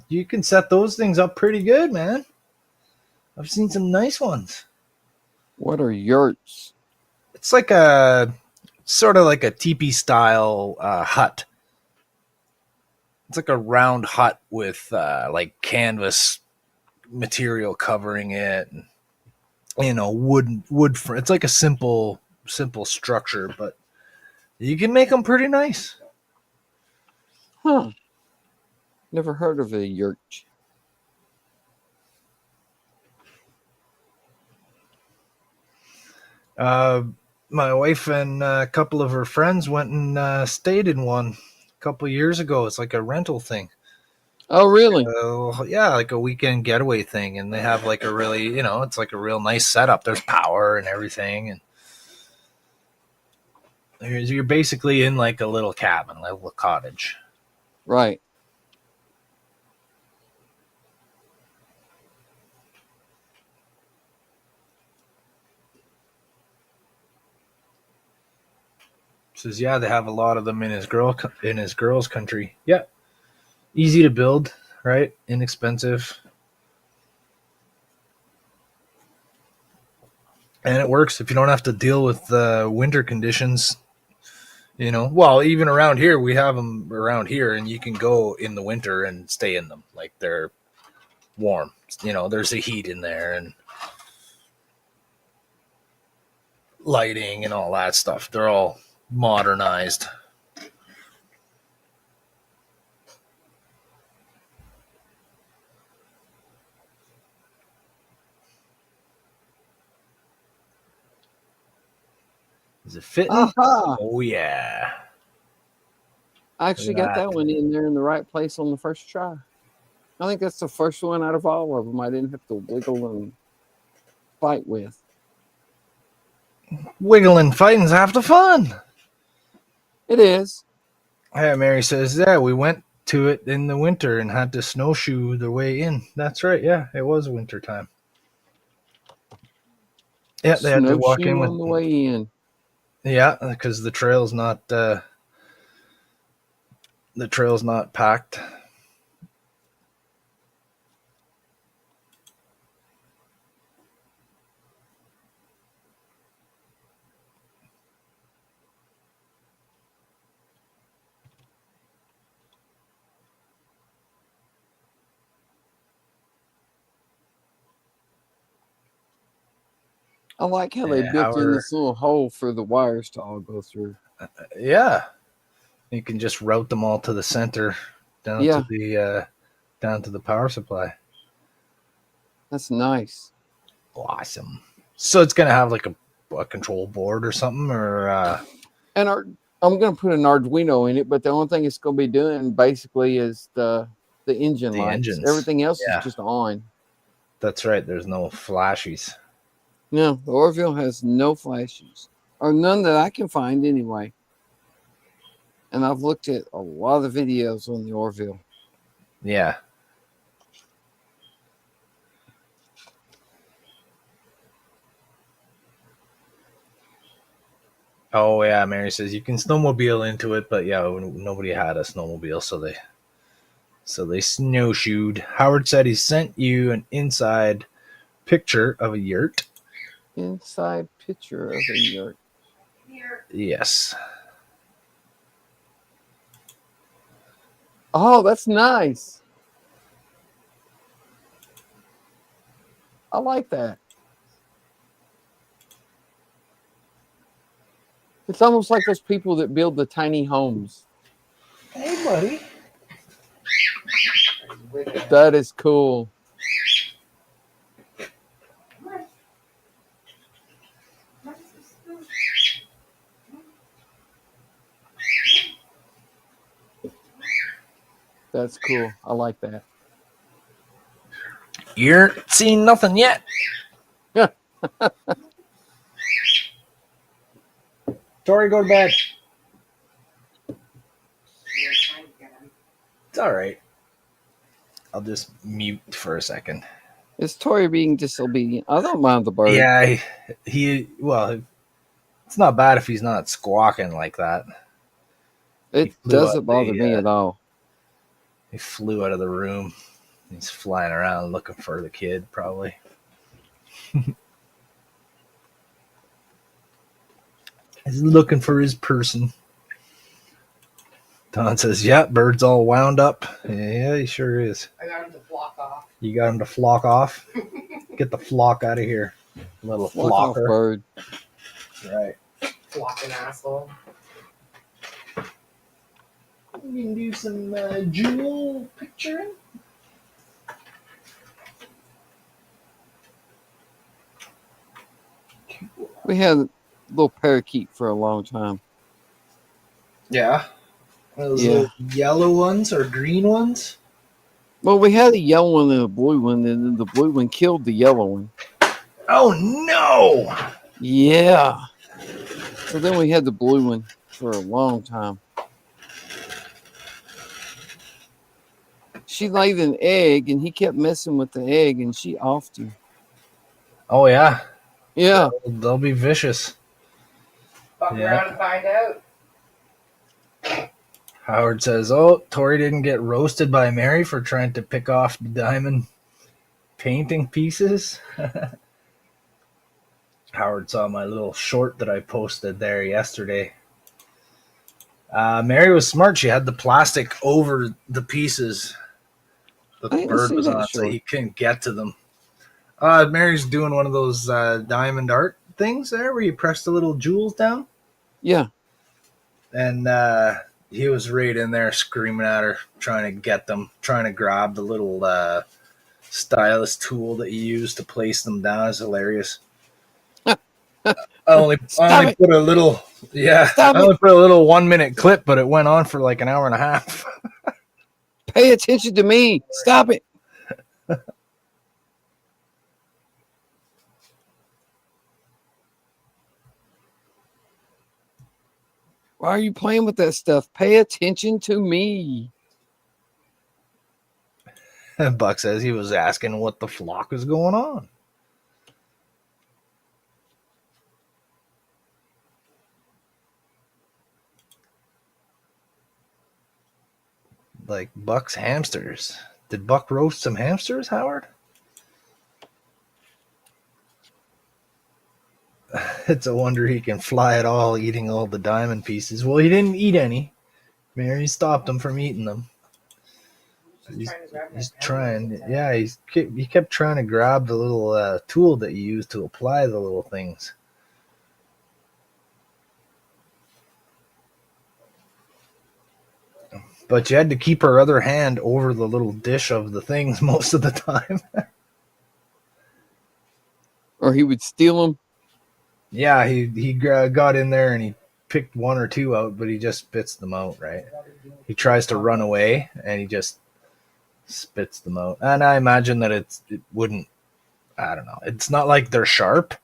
You can set those things up pretty good, man. I've seen some nice ones. What are yurts? It's like a sort of like a teepee style hut. It's like a round hut with like canvas material covering it, and, you know, wood. It's like a simple structure, but you can make them pretty nice. Huh. Never heard of a yurt. My wife and a couple of her friends went and stayed in one a couple of years ago. It's like a rental thing. Oh, really? Yeah, like a weekend getaway thing, and they have like a really, you know, it's like a real nice setup. There's power and everything, and you're basically in like a little cabin, like a little cottage. Right. Says, yeah, they have a lot of them in his girl's country. Yeah, easy to build, right? Inexpensive, and it works if you don't have to deal with the winter conditions. You know, well, even around here, we have them around here, and you can go in the winter and stay in them. Like, they're warm. You know, there's a heat in there and lighting and all that stuff. They're all modernized. Is it fitting? Aha! Oh, yeah. I actually got that one in there in the right place on the first try. I think that's the first one out of all of them I didn't have to wiggle and fight with. Wiggling fighting's half the fun. It is. Yeah, Mary says, yeah, we went to it in the winter and had to snowshoe the way in. That's right. Yeah, it was winter time. Yeah, they had to walk in on the way in. Yeah, because the trail's not packed. I like how they built in this little hole for the wires to all go through. Yeah, you can just route them all to the center, down to the power supply. That's nice. Awesome. So it's gonna have like a control board or something, or and I'm gonna put an Arduino in it, but the only thing it's gonna be doing basically is the engine lights. Engines. Everything else is just on. That's right. There's no flashies. No, the Orville has no flashes, or none that I can find anyway. And I've looked at a lot of videos on the Orville. Yeah. Oh yeah, Mary says you can snowmobile into it, but yeah, nobody had a snowmobile, so they snowshoed. Howard said he sent you an inside picture of a yurt. Inside picture of a yurt. Yes. Oh, that's nice. I like that. It's almost like those people that build the tiny homes. Hey, buddy. That is cool. That's cool. I like that. You're seen nothing yet. Tori, go to bed. It's all right. I'll just mute for a second. Is Tori being disobedient? I don't mind the bird. Yeah, well, it's not bad if he's not squawking like that. It doesn't bother me at all. He flew out of the room. He's flying around looking for the kid, probably. He's looking for his person. Don says, yeah, bird's all wound up. Yeah, he sure is. I got him to flock off. You got him to flock off? Get the flock out of here. Little Flock off flocker. bird. Right. Flocking asshole. We can do some jewel picturing. We had a little parakeet for a long time. Yeah. Those Yeah. yellow ones or green ones? Well, we had a yellow one and a blue one, and then the blue one killed the yellow one. Oh, no! Yeah. So then we had the blue one for a long time. She laid an egg, and he kept messing with the egg, and she offed him. Oh, yeah. Yeah. They'll be vicious. Fuck around and find out. Howard says, oh, Tori didn't get roasted by Mary for trying to pick off the diamond painting pieces. Howard saw my little short that I posted there yesterday. Mary was smart. She had the plastic over the pieces that the bird was on, so he couldn't get to them. Mary's doing one of those diamond art things there where you press the little jewels down. Yeah. And he was right in there screaming at her, trying to get them, trying to grab the little stylus tool that you use to place them down. Is hilarious. I only put a little, I only put a little 1 minute clip, but it went on for like an hour and a half. Pay attention to me. Stop it. Why are you playing with that stuff? Pay attention to me. Buck says he was asking what the flock was going on. Like Buck's hamsters. Did Buck roast some hamsters, Howard? It's a wonder he can fly at all, eating all the diamond pieces. Well, he didn't eat any. Mary stopped him from eating them. He's trying. Yeah, he kept trying to grab the little tool that you use to apply the little things. But you had to keep her other hand over the little dish of the things most of the time. Or he would steal them. Yeah, he got in there and he picked one or two out, but he just spits them out, right? He tries to run away and he just spits them out. And I imagine that it wouldn't, I don't know. It's not like they're sharp.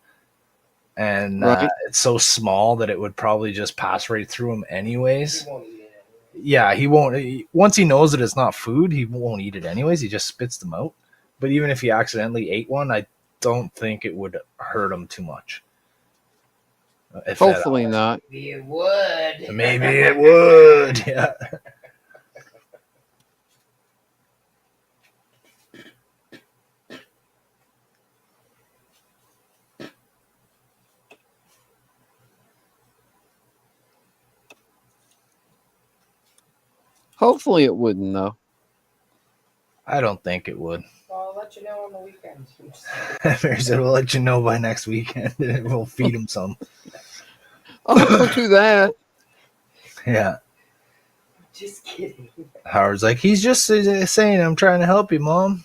and Right. it's so small that it would probably just pass right through him anyways. He won't eat it. Yeah, he won't. Once he knows that it's not food, he won't eat it anyways. He just spits them out. But even if he accidentally ate one, I don't think it would hurt him too much. If at Hopefully all. not. Maybe it would. Maybe it would. Yeah. Hopefully it wouldn't though. I don't think it would. Well, I'll let you know on the weekend. Mary said, "We'll let you know by next weekend, and we'll feed him some." Oh, don't do that. Yeah. Just kidding. Howard's like, he's just saying, "I'm trying to help you, Mom.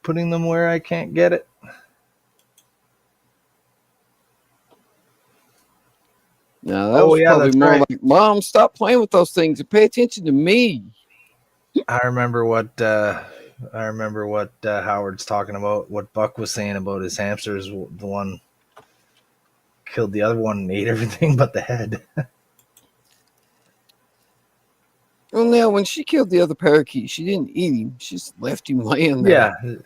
Putting them where I can't get it." No, that was probably that's more right. like, Mom, stop playing with those things and pay attention to me. I remember what Howard's talking about. What Buck was saying about his hamsters. The one killed the other one and ate everything but the head. Well, now when she killed the other parakeet, she didn't eat him. She just left him laying there. Yeah.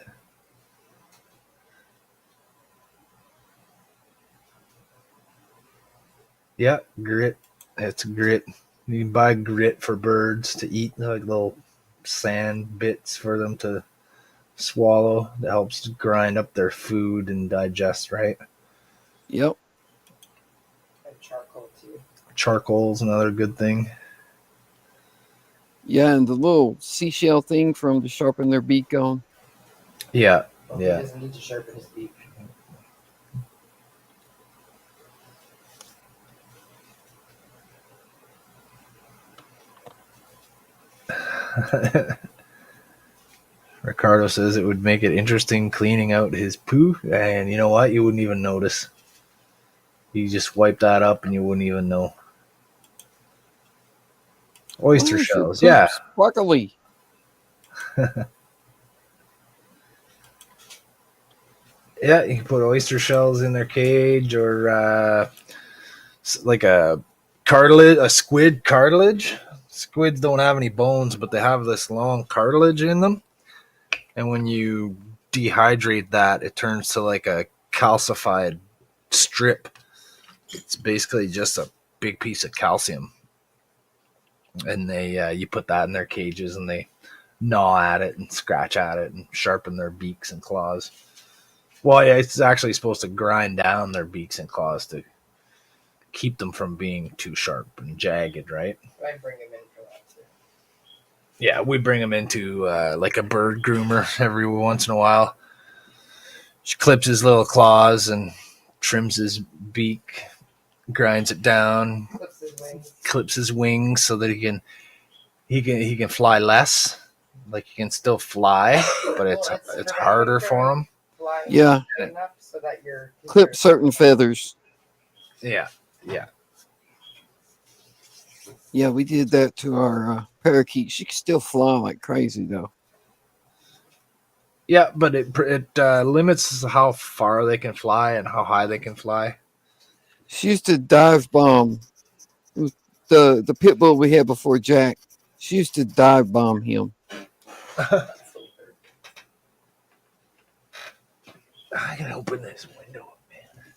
Yeah, grit. It's grit. You can buy grit for birds to eat, like little sand bits for them to swallow. That helps grind up their food and digest, right? Yep. And charcoal too. Charcoal's another good thing. Yeah, and the little seashell thing for them to sharpen their beak on. Yeah, Well, yeah. He doesn't need to sharpen his beak. Ricardo says it would make it interesting cleaning out his poo, and you know what? You wouldn't even notice. You just wipe that up and you wouldn't even know. Oyster Oh, shells, she yeah. poops Sparkly. Yeah, you can put oyster shells in their cage, or like a squid cartilage. Squids don't have any bones, but they have this long cartilage in them. And when you dehydrate that, it turns to like a calcified strip. It's basically just a big piece of calcium. And they you put that in their cages and they gnaw at it and scratch at it and sharpen their beaks and claws. Well, yeah, it's actually supposed to grind down their beaks and claws to keep them from being too sharp and jagged, right? I bring him in for that too. Yeah, we bring him into like a bird groomer every once in a while. She clips his little claws and trims his beak, grinds it down, clips his wings so that he can fly less. Like he can still fly, but it's harder for him. Yeah. Enough so that Clip certain feathers. Yeah, yeah. Yeah, we did that to our parakeet. She can still fly like crazy, though. Yeah, but it limits how far they can fly and how high they can fly. She used to dive bomb the pit bull we had before Jack. She used to dive bomb him. I can open this window, man.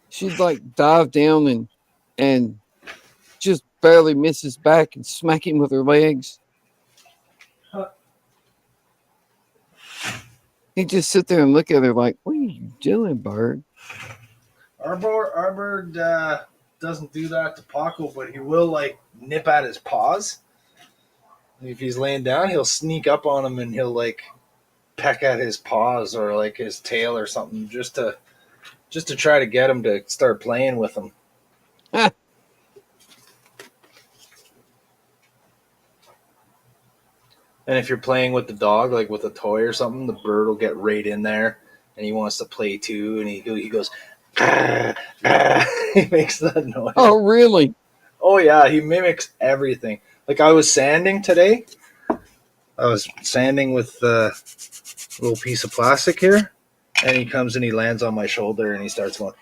She'd like dive down and just barely miss his back and smack him with her legs. He'd just sit there and look at her like, "What are you doing, bird?" Our bird doesn't do that to Paco, but he will like nip at his paws. If he's laying down, he'll sneak up on him and he'll like peck at his paws or like his tail or something just to try to get him to start playing with him. Ah. And if you're playing with the dog, like with a toy or something, the bird will get right in there and he wants to play too. And he goes, he makes that noise. Oh, really? Oh, yeah. He mimics everything. Like I was sanding today I was sanding with a little piece of plastic here, and he comes and he lands on my shoulder and he starts going.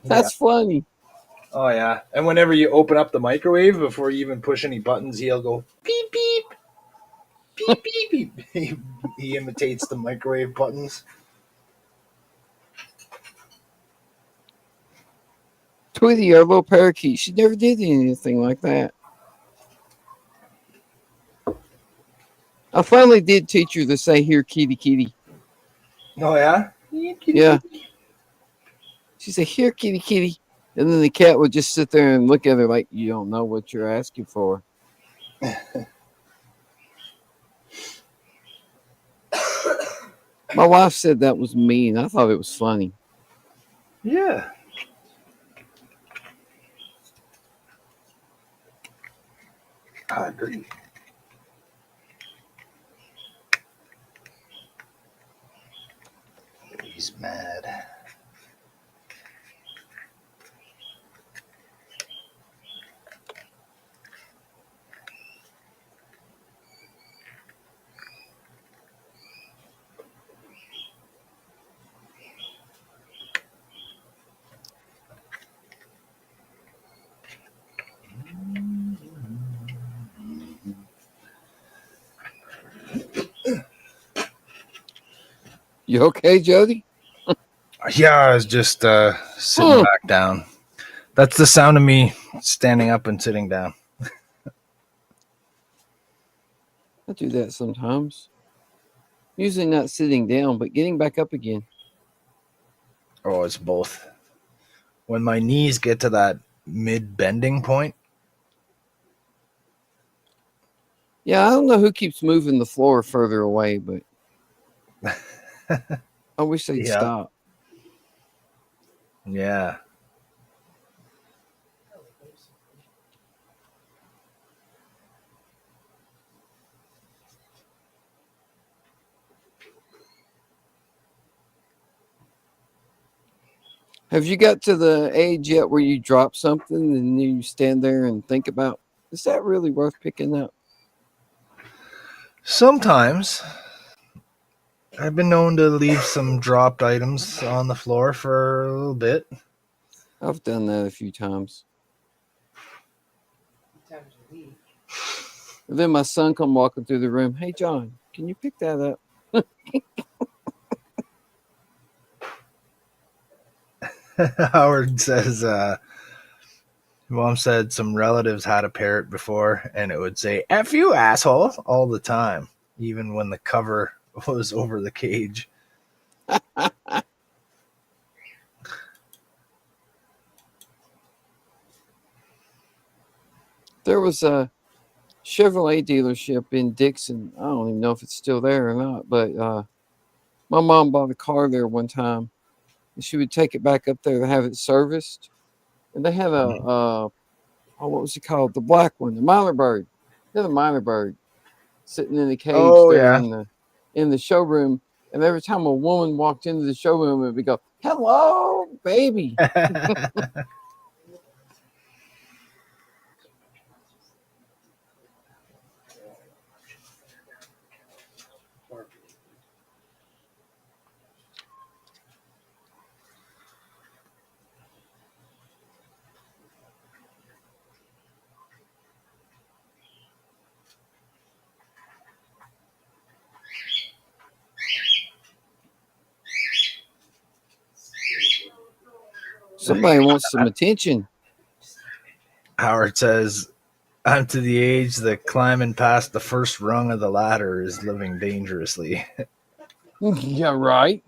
That's funny. Oh yeah. And whenever you open up the microwave before you even push any buttons, he'll go beep beep beep beep beep. He imitates the microwave buttons. Tweety, our little parakeet, she never did anything like that. I finally did teach her to say "here, kitty, kitty." Oh yeah? Yeah. She said "here, kitty, kitty," and then the cat would just sit there and look at her like, "You don't know what you're asking for." My wife said that was mean. I thought it was funny. Yeah. I agree. He's mad. You okay, Jody? Yeah, I was just sitting back down. That's the sound of me standing up and sitting down. I do that sometimes. Usually not sitting down, but getting back up again. Oh, it's both. When my knees get to that mid bending point. Yeah, I don't know who keeps moving the floor further away, but I wish they'd Yeah. stop. Yeah. Have you got to the age yet where you drop something and you stand there and think about, is that really worth picking up? Sometimes I've been known to leave some dropped items on the floor for a little bit. I've done that a few times. Times a week. And then my son come walking through the room. Hey, John, can you pick that up? Howard says, Mom said some relatives had a parrot before and it would say, F you, asshole, all the time, even when the cover was over the cage. There was a Chevrolet dealership in Dixon. I don't even know if it's still there or not, but my mom bought a car there one time, and she would take it back up there to have it serviced. And they had oh, what was it called? The black one, the Miner Bird. They had a Miner Bird sitting in the cage Oh, there yeah. in the showroom. And every time a woman walked into the showroom, it would go, "Hello, baby." Somebody wants some attention. Howard says, I'm to the age that climbing past the first rung of the ladder is living dangerously. Yeah, right.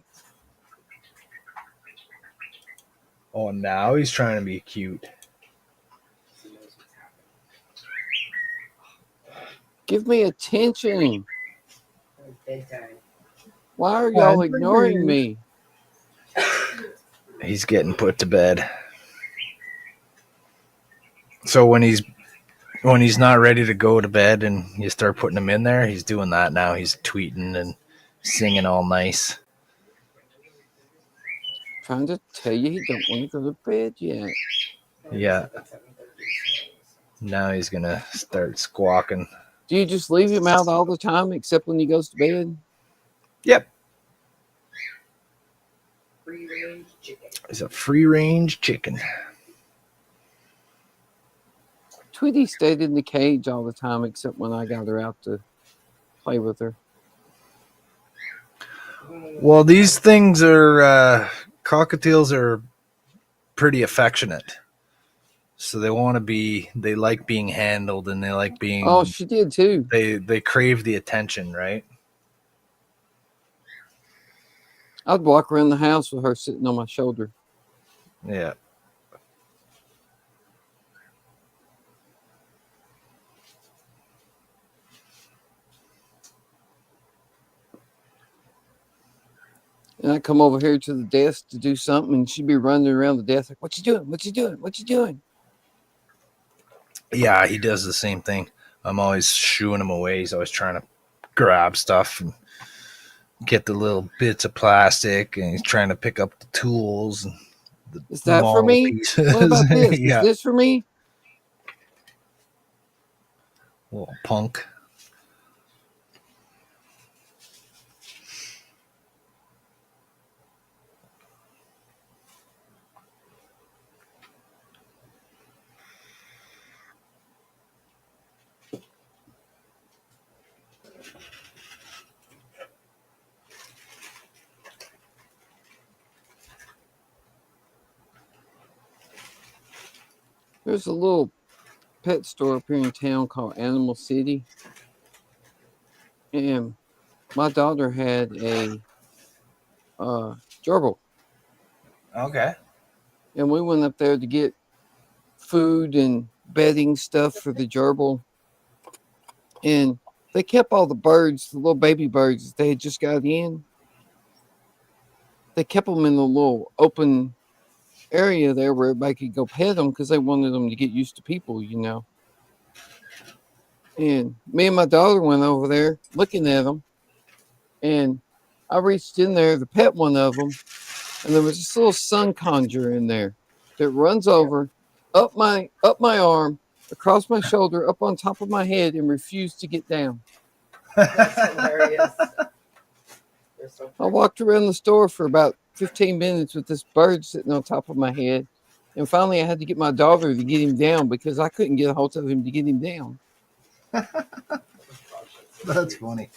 Oh, now he's trying to be cute. Give me attention. Bedtime. Why are y'all ignoring me? He's getting put to bed. So when he's not ready to go to bed and you start putting him in there, he's doing that now. He's tweeting and singing all nice. Trying to tell you he don't want to go to bed yet. Yeah. Now he's gonna start squawking. Do you just leave him out all the time except when he goes to bed? Yep, Free range chicken. he's a free range chicken. Tweety stayed in the cage all the time except when I got her out to play with her. Well, these things are cockatiels are pretty affectionate, so they want to be. They like being handled, and they like being. Oh, she did too. They crave the attention, right? I'd walk around the house with her sitting on my shoulder. Yeah. And I'd come over here to the desk to do something, and she'd be running around the desk like, "What you doing? What you doing? What you doing?" Yeah, he does the same thing. I'm always shooing him away. He's always trying to grab stuff and get the little bits of plastic, and he's trying to pick up the tools and the Is that for model me? pieces. What about this? Yeah, Is this for me? little punk. There's a little pet store up here in town called Animal City, and my daughter had a gerbil, Okay. and we went up there to get food and bedding stuff for the gerbil, and they kept all the birds, the little baby birds that they had just got in. They kept them in the little open area there where everybody could go pet them because they wanted them to get used to people, you know. And me and my daughter went over there looking at them, and I reached in there to pet one of them, and there was this little sun conjure in there that runs over up my arm, across my shoulder, up on top of my head, and refused to get down. That's hilarious. They're so I pretty. walked around the store for about 15 minutes with this bird sitting on top of my head, and finally I had to get my daughter to get him down because I couldn't get a hold of him to get him down. That's funny.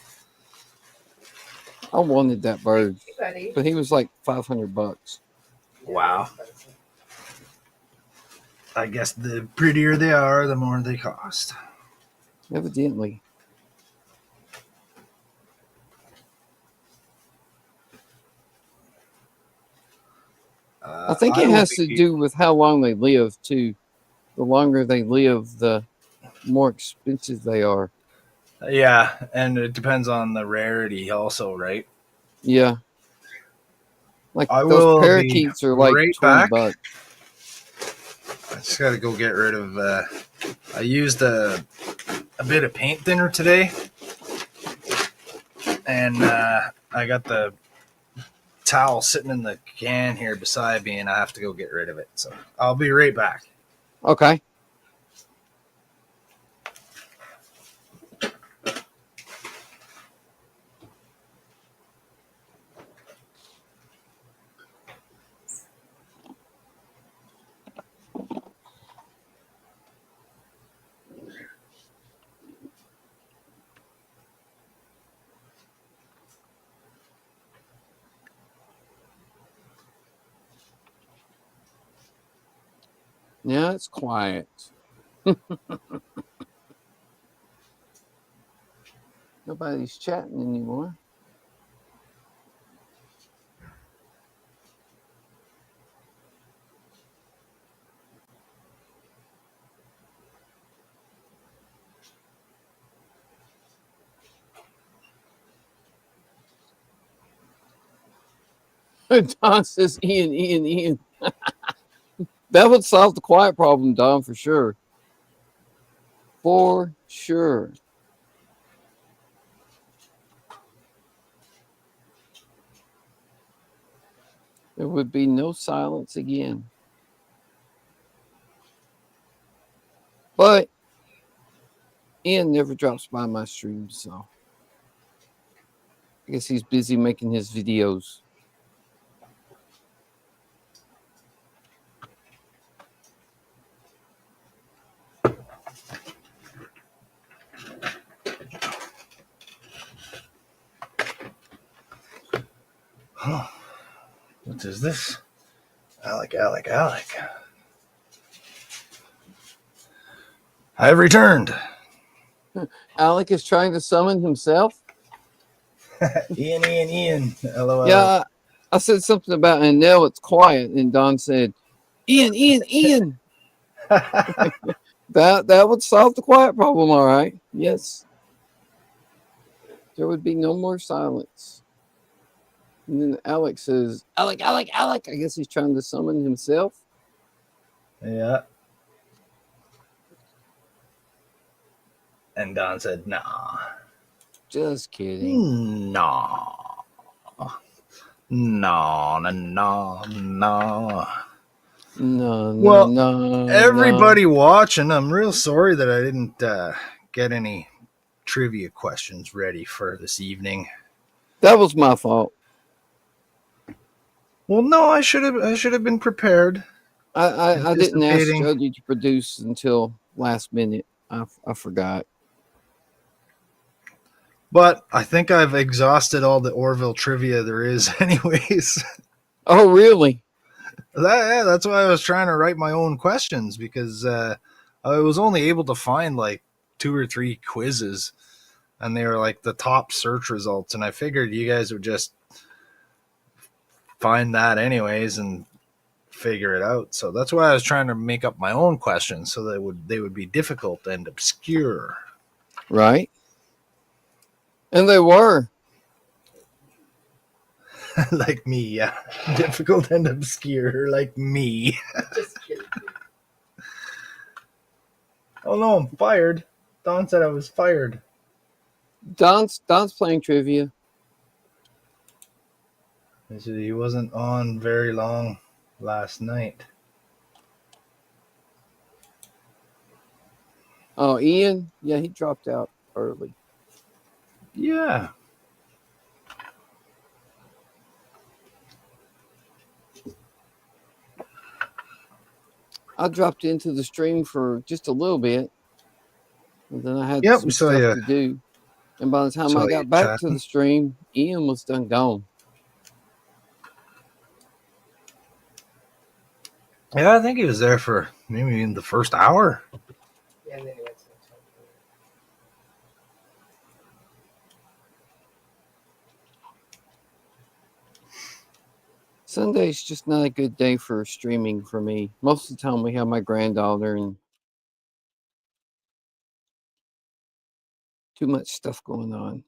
I wanted that bird, Hey, buddy. but he was like $500. Wow. I guess the prettier they are, the more they cost. Evidently. I think it has to do with how long they live too. The longer they live, the more expensive they are. Yeah, and it depends on the rarity, also, right? Yeah. Like I those will be parakeets are like right 20 back. bucks. I just got to go get rid of. I used a bit of paint thinner today, and I got the towel sitting in the can here beside me, and I have to go get rid of it. So I'll be right back. Okay. Now it's quiet. Nobody's chatting anymore. Don says Ian. That would solve the quiet problem, Don, for sure. For sure. There would be no silence again. But Ian never drops by my stream, so I guess he's busy making his videos. Huh. What is this? Alec. I have returned. Alec is trying to summon himself. Ian. LOL. Yeah, I said something about, and now it's quiet. And Don said, Ian. That would solve the quiet problem, all right. Yes. There would be no more silence. And then Alex says, Alec. I guess he's trying to summon himself. Yeah. And Don said, nah. Just kidding. No. No. No. Well, no. everybody watching, I'm real sorry that I didn't get any trivia questions ready for this evening. That was my fault. Well, no, I should have been prepared. I didn't ask Jody to produce until last minute. I forgot. But I think I've exhausted all the Orville trivia there is anyways. Oh, really? That's why I was trying to write my own questions, because I was only able to find like 2 or 3 quizzes, and they were like the top search results, and I figured you guys would just find that anyways and figure it out. So that's why I was trying to make up my own questions so that they would be difficult and obscure. Right. And they were. Like me, yeah. Difficult and obscure, like me. Just kidding. Oh no, I'm fired. Don said I was fired. Don's playing trivia. He said he wasn't on very long last night. Oh, Ian? Yeah, he dropped out early. Yeah. I dropped into the stream for just a little bit. And then I had Yep, some stuff to do. And by the time I got back to the stream, Ian was done gone. Yeah, I think he was there for maybe in the first hour. Yeah, and then he went to the top. Sunday's just not a good day for streaming for me. Most of the time we have my granddaughter and too much stuff going on.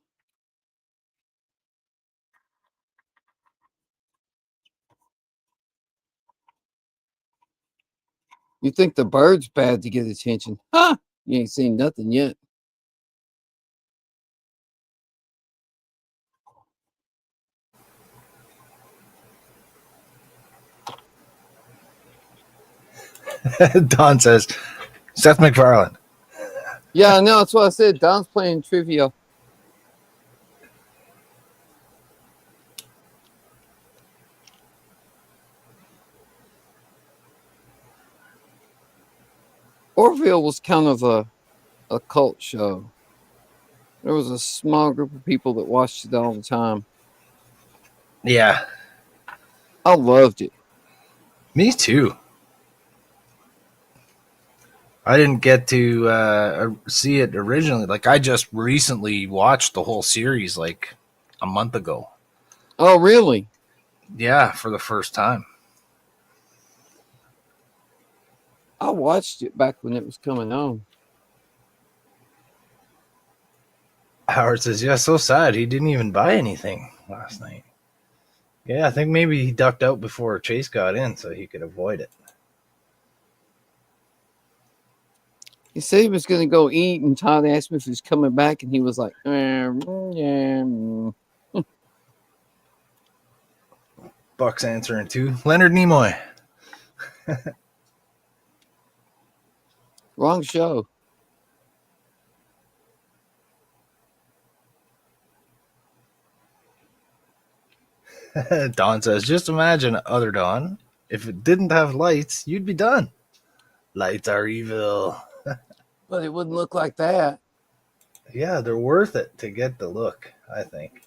You think the bird's bad to get attention? Huh? You ain't seen nothing yet. Don says, Seth MacFarlane. Yeah, I know. That's what I said. Don's playing trivia. Orville was kind of a cult show. There was a small group of people that watched it all the time. Yeah. I loved it. Me too. I didn't get to see it originally. Like, I just recently watched the whole series like a month ago. Oh, really? Yeah, for the first time. I watched it back when it was coming on. Howard says, yeah, so sad. He didn't even buy anything last night. Yeah, I think maybe he ducked out before Chase got in so he could avoid it. He said he was going to go eat, and Todd asked me if he was coming back, and he was like, yeah. Buck's answering too. Leonard Nimoy. Wrong show. Don says, just imagine, other Don, if it didn't have lights, you'd be done. Lights are evil. But it wouldn't look like that. Yeah, they're worth it to get the look, I think.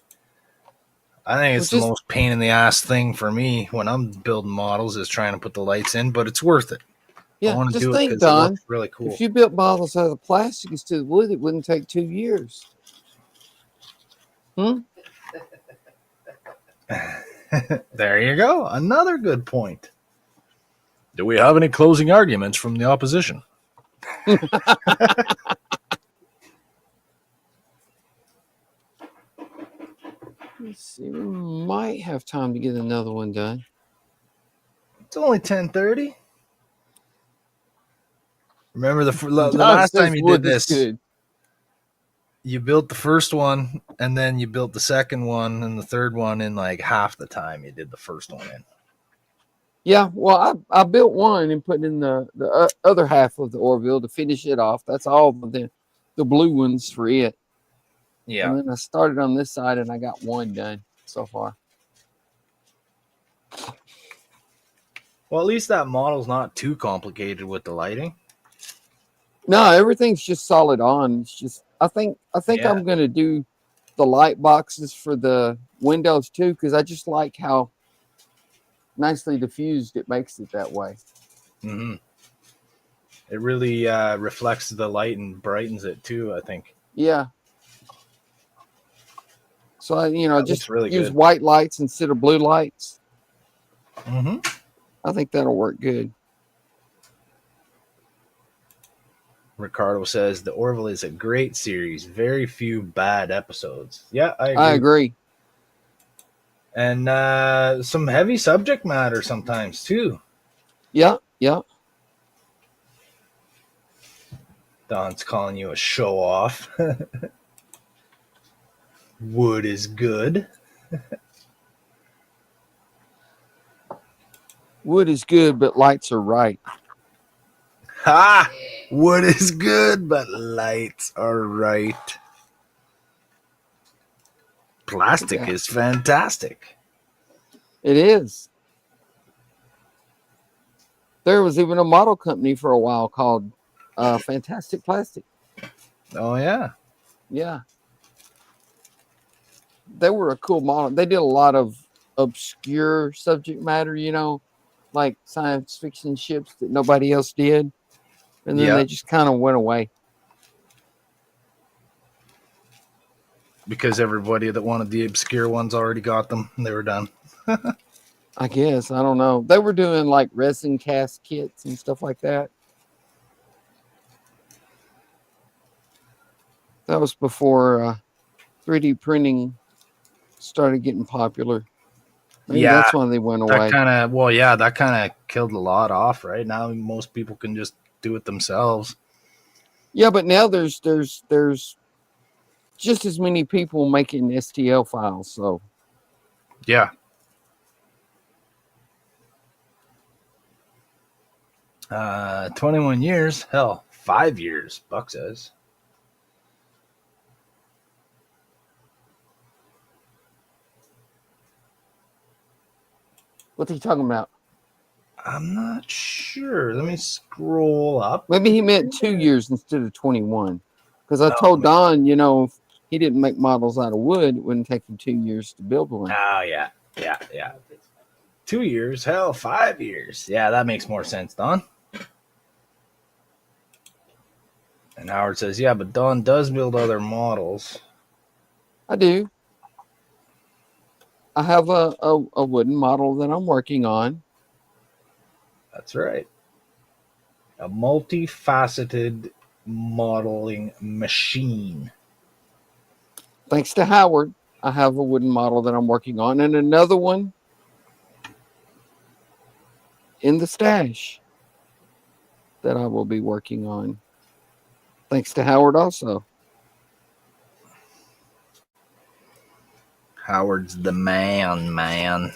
I think it's Well, the most pain in the ass thing for me when I'm building models is trying to put the lights in, but it's worth it. I Yeah, want to just do it think, because it Don. looks really cool. If you built models out of plastic instead of wood, it wouldn't take 2 years. There you go. Another good point. Do we have any closing arguments from the opposition? Let's see. We might have time to get another one done. It's only 10:30. Remember the Josh last says time you wood did is this, good. you built the first one, and then you built the second one and the third one in like half the time you did the first one in. Yeah, well, I built one and put in the other half of the Orville to finish it off. That's all the blue ones for it. Yeah. And then I started on this side and I got one done so far. Well, at least that model's not too complicated with the lighting. No, everything's just solid on. It's just I think Yeah. I'm gonna do the light boxes for the windows too, because I just like how nicely diffused it makes it that way. Mm-hmm. It really reflects the light and brightens it too, I think. Yeah. So I, That just looks really use good. white lights instead of blue lights. Mm-hmm. I think that'll work good. Ricardo says the Orville is a great series. Very few bad episodes. Yeah, I agree. I agree. And some heavy subject matter sometimes too. Yeah, yeah. Don's calling you a show off. Wood is good. Wood is good, but lights are right. Ha! Wood is good, but lights are right. Plastic Yeah. is fantastic. It is. There was even a model company for a while called Fantastic Plastic. Oh, yeah. Yeah. They were a cool model. They did a lot of obscure subject matter, like science fiction ships that nobody else did. And then Yeah. they just kind of went away. Because everybody that wanted the obscure ones already got them. They were done. I guess. I don't know. They were doing like resin cast kits and stuff like that. That was before 3D printing started getting popular. Maybe Yeah, that's why they went away. that kind of killed a lot off, right? Now most people can just do it themselves. Yeah, but now there's just as many people making STL files, so Yeah. 21 years? Hell, 5 years, Buck says. what's he talking about? I'm not sure. Let me scroll up. Maybe he meant 2 years instead of 21. Because I told Don, if he didn't make models out of wood, it wouldn't take him 2 years to build one. Oh, yeah. 2 years? Hell, 5 years. Yeah, that makes more sense, Don. And Howard says, yeah, but Don does build other models. I do. I have a wooden model that I'm working on. That's right. A multifaceted modeling machine. Thanks to Howard, I have a wooden model that I'm working on, and another one in the stash that I will be working on. Thanks to Howard also. Howard's the man.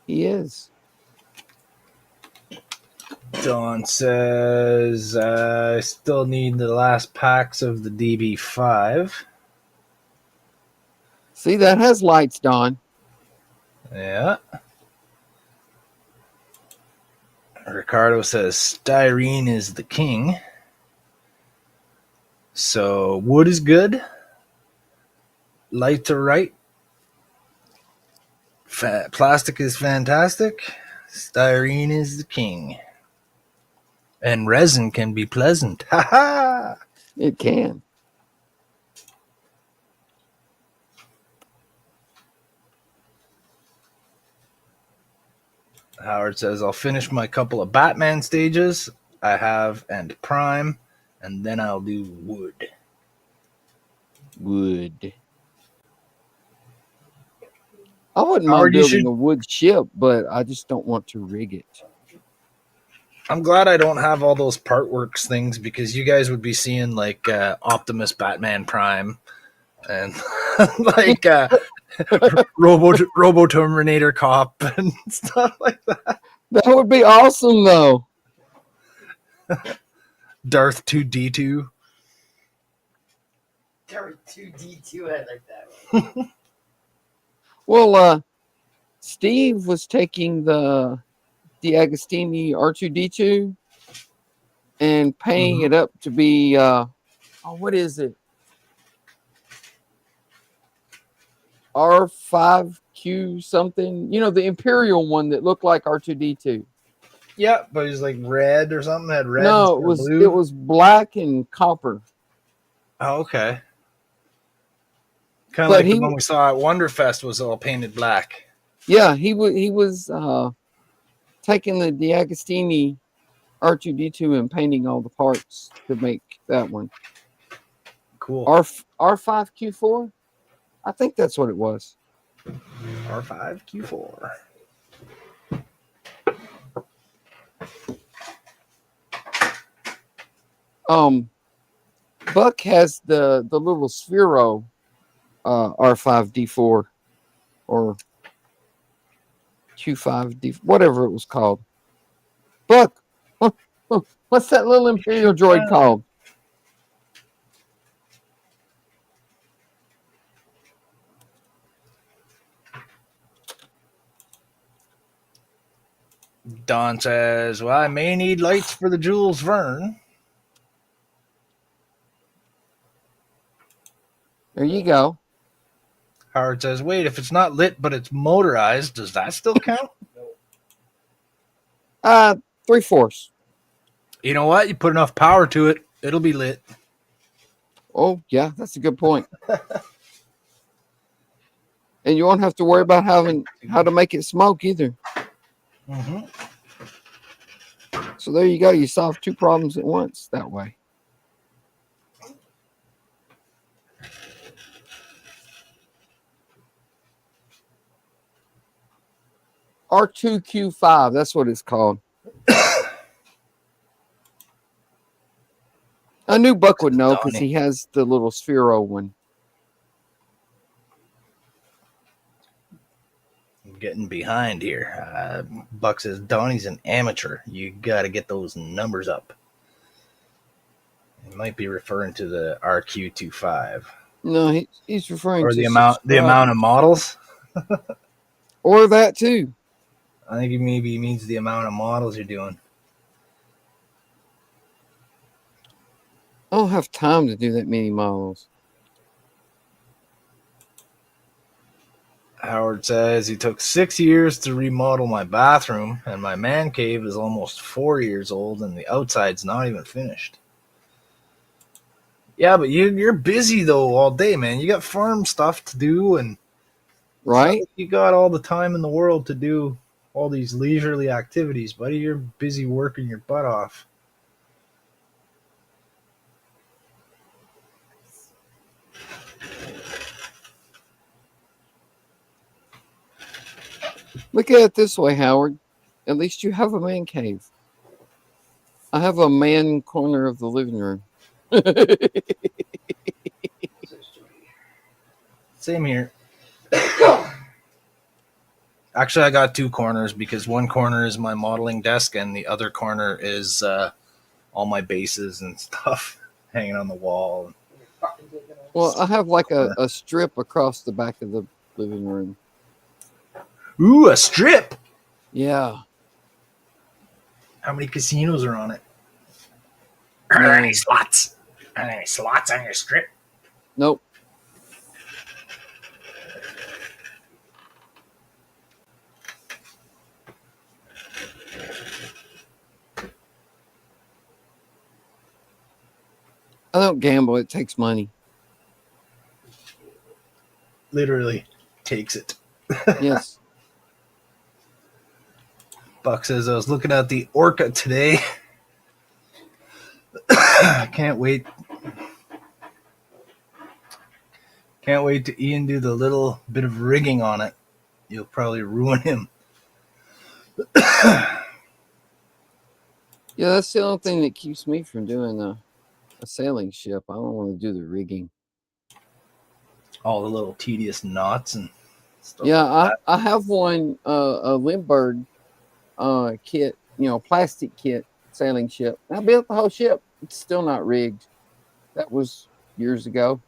He is. Don says, I still need the last packs of the DB5. See, that has lights, Don. Yeah. Ricardo says, styrene is the king. So, wood is good. Lights are right. Plastic is fantastic. Styrene is the king. And resin can be pleasant. Ha ha! It can. Howard says, I'll finish my couple of Batman stages I have and prime, and then I'll do wood. Wood. I wouldn't Howard, mind building a wood ship, but I just don't want to rig it. I'm glad I don't have all those Partworks things, because you guys would be seeing like Optimus Batman Prime and like Robo Terminator Cop and stuff like that. That would be awesome, though. Darth 2D2. Darth 2D2, I like that one. Well, Steve was taking the Agostini R2D2 and painting it up to be what is it? R5Q something. You know, the Imperial one that looked like R2D2. Yeah, but he's like red or something. Had red. No, blue. it was black and copper. Oh, okay. Kind of like the one we saw at Wonderfest was all painted black. Yeah, he was taking the Agostini R2D2 and painting all the parts to make that one. Cool. R5Q4? I think that's what it was. R5Q4. Buck has the little Sphero R5D4 or Q5D, whatever it was called. Buck, what's that little Imperial droid called? Don says, well, I may need lights for the Jules Verne. There you go. Howard says, wait, if it's not lit but it's motorized, does that still count? 3/4. You know what? You put enough power to it, it'll be lit. Oh, yeah, that's a good point. And you won't have to worry about how to make it smoke either. Mm-hmm. So there you go. You solve two problems at once that way. R2Q5, that's what it's called. I knew Buck would know because he has the little Sphero one. I'm getting behind here. Buck says, Donnie's an amateur. You got to get those numbers up. He might be referring to the RQ25. No, he's referring to the amount of models. Or that too. I think he maybe means the amount of models you're doing. I don't have time to do that many models. Howard says, he took 6 years to remodel my bathroom, and my man cave is almost 4 years old, and the outside's not even finished. Yeah, but you're busy, though, all day, man. You got farm stuff to do, and right? You got all the time in the world to do all these leisurely activities, buddy. You're busy working your butt off. Look at it this way, Howard. At least you have a man cave. I have a man corner of the living room. Same here. Actually, I got two corners because one corner is my modeling desk and the other corner is all my bases and stuff hanging on the wall. Well, I have like a strip across the back of the living room. Ooh, a strip! Yeah. How many casinos are on it? Are there any slots? Are there any slots on your strip? Nope. I don't gamble. It takes money. Literally takes it. Yes. Buck says, I was looking at the Orca today. I can't wait. Can't wait to Ian do the little bit of rigging on it. You'll probably ruin him. Yeah, that's the only thing that keeps me from doing a sailing ship. I don't want to do the rigging. All the little tedious knots and stuff. Yeah, like that. I have one a Lindbergh kit, plastic kit sailing ship. I built the whole ship. It's still not rigged. That was years ago.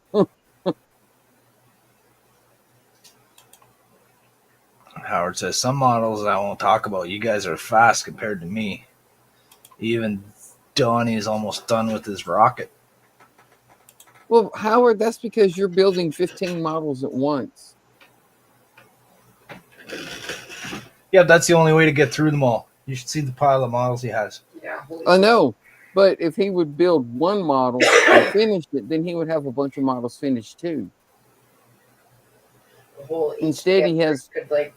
Howard says, some models I won't talk about. You guys are fast compared to me. Even Donnie is almost done with his rocket. Well, Howard, that's because you're building 15 models at once. Yeah, that's the only way to get through them all. You should see the pile of models he has. Yeah. I know, but if he would build one model and finish it, then he would have a bunch of models finished too. Instead, he has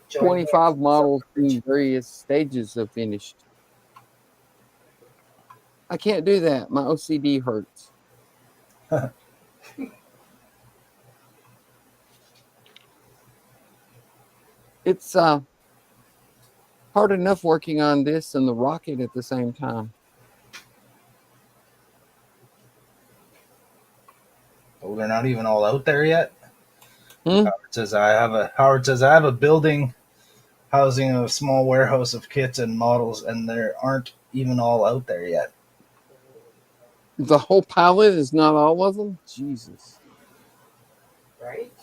25 models in various stages of finished. I can't do that. My OCD hurts. It's hard enough working on this and the rocket at the same time. Oh, they're not even all out there yet. Hmm? Howard says I have a building housing a small warehouse of kits and models, and they aren't even all out there yet. The whole palette is not all of them? Jesus. Right?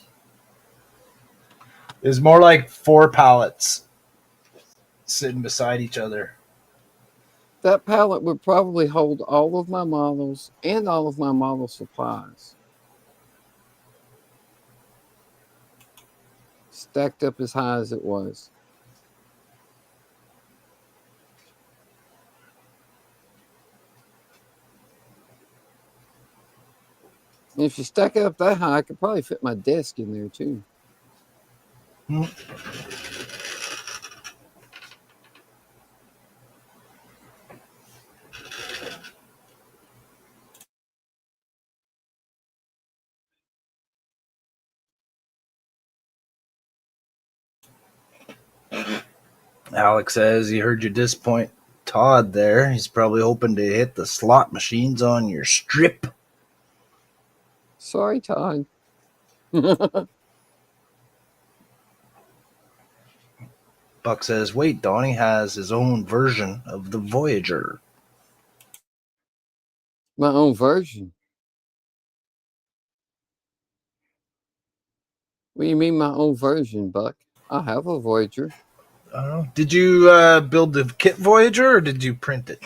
It's more like 4 pallets sitting beside each other. That pallet would probably hold all of my models and all of my model supplies. Stacked up as high as it was. And if you stack it up that high, I could probably fit my desk in there too. Alex says he heard you disappoint Todd there. He's probably hoping to hit the slot machines on your strip. Sorry, Todd. Buck says, wait, Donnie has his own version of the Voyager. My own version. What do you mean my own version, Buck? I have a Voyager. I don't know. Did you build the kit Voyager or did you print it?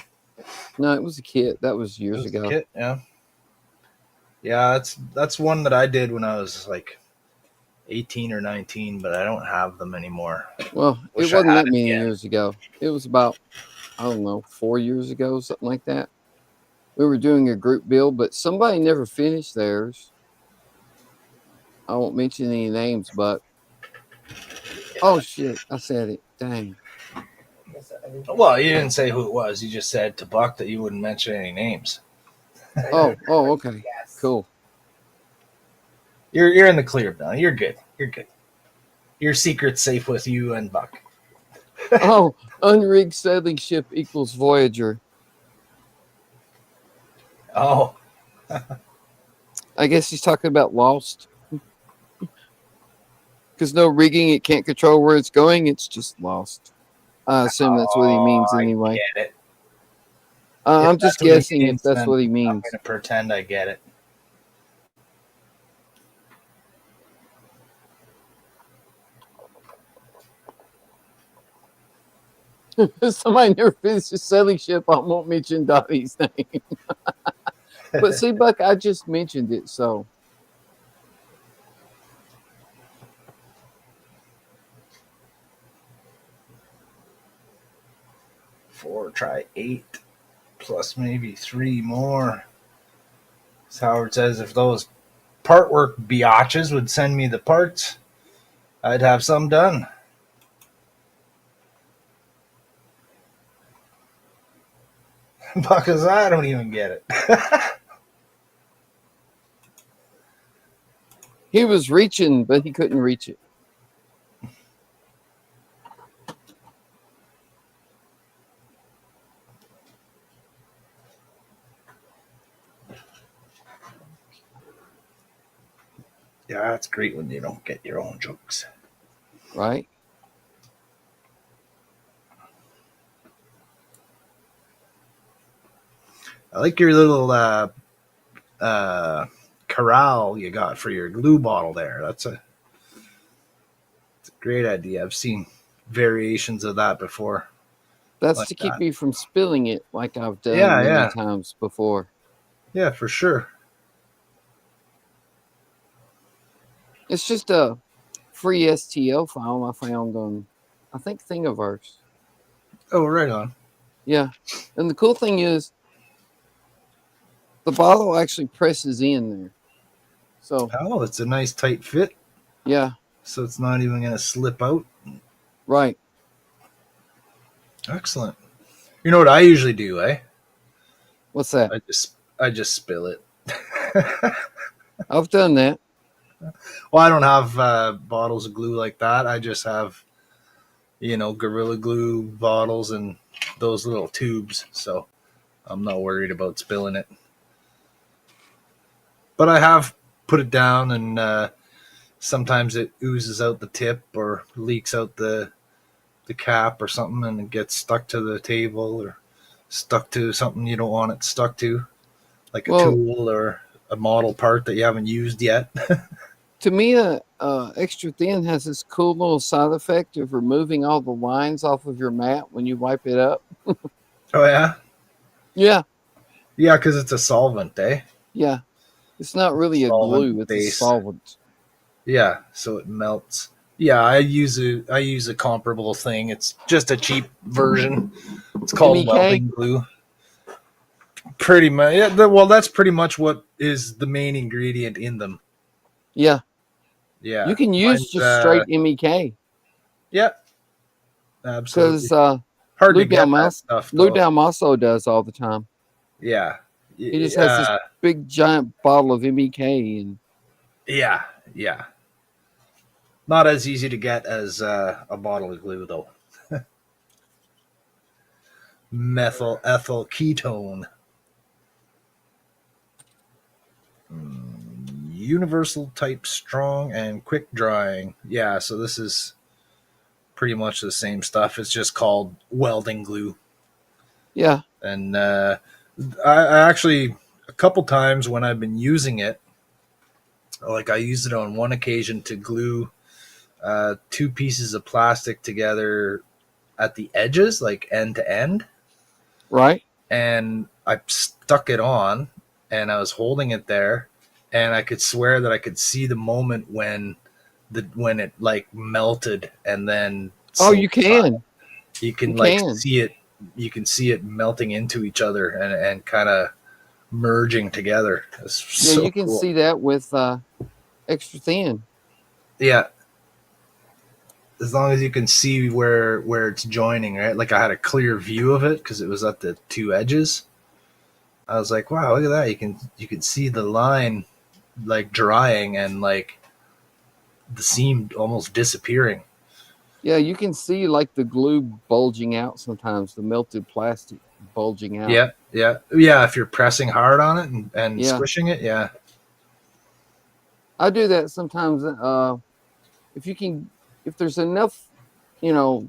No, it was a kit. That was years ago. Kit, yeah. Yeah, that's one that I did when I was like 18 or 19, but I don't have them anymore. Well, it wasn't that many years ago. It was about, I don't know, 4 years ago, something like that. We were doing a group build, but somebody never finished theirs. I won't mention any names, but oh shit, I said it. Dang. Well, you didn't say who it was. You just said to Buck that you wouldn't mention any names. Oh, okay. Cool. You're in the clear now. You're good. You're good. Your secret's safe with you and Buck. Oh, unrigged sailing ship equals Voyager. Oh. I guess he's talking about Lost. Because no rigging, it can't control where it's going. It's just lost. I assume that's what he means I anyway. get it. If I'm just that's what he guessing if means, that's then what he I'm means. going to pretend I get it. Somebody never finishes selling ship, I won't mention Donnie's name. But see, Buck, I just mentioned it, so. Four, try 8 plus maybe 3 more. As Howard says, if those part work biatches would send me the parts, I'd have some done. Because I don't even get it. He was reaching, but he couldn't reach it. Yeah, it's great when you don't get your own jokes. Right? I like your little corral you got for your glue bottle there. That's a great idea. I've seen variations of that before. That's Like to keep that. me from spilling it like I've done Yeah, many yeah. times before. Yeah, for sure. It's just a free STL file I found on, I think, Thingiverse. Oh, right on. Yeah. And the cool thing is, the bottle actually presses in there. So, Oh, it's a nice tight fit. yeah, So it's not even going to slip out. right. Excellent. You know what I usually do, eh? What's that? I just spill it. I've done that. Well, I don't have bottles of glue like that. I just have, Gorilla Glue bottles and those little tubes. So I'm not worried about spilling it. But I have put it down, and sometimes it oozes out the tip or leaks out the cap or something, and it gets stuck to the table or stuck to something you don't want it stuck to, like a tool or a model part that you haven't used yet. To me, extra thin has this cool little side effect of removing all the lines off of your mat when you wipe it up. Oh, yeah? Yeah. Yeah, because it's a solvent, eh? Yeah. It's not really a glue, it's a solvent. Yeah, so it melts. Yeah, I use a comparable thing. It's just a cheap version. It's called MEK? welding glue. Pretty much. Yeah, well, that's pretty much what is the main ingredient in them. Yeah. Yeah. You can use just straight MEK. Yeah. Absolutely. Because hard to get that stuff, Lou though. Dalmaso does all the time. Yeah. He just has this big giant bottle of MEK. And yeah. Yeah. Not as easy to get as a bottle of glue, though. Methyl ethyl ketone. Universal type strong and quick drying. Yeah, so this is pretty much the same stuff. It's just called welding glue. Yeah. And I actually, a couple times when I've been using it, like I used it on one occasion to glue 2 pieces of plastic together at the edges, like end to end. Right. And I stuck it on, and I was holding it there, and I could swear that I could see the moment when it like melted, and then You can. You can see it. You can see it melting into each other and kind of merging together. It's You can see that with extra thin. Yeah. As long as you can see where it's joining, right? Like I had a clear view of it because it was at the 2 edges. I was like, wow, look at that. You can see the line like drying and like the seam almost disappearing. Yeah, you can see like the glue bulging out sometimes, the melted plastic bulging out. Yeah. If you're pressing hard on it and squishing it, yeah. I do that sometimes if there's enough,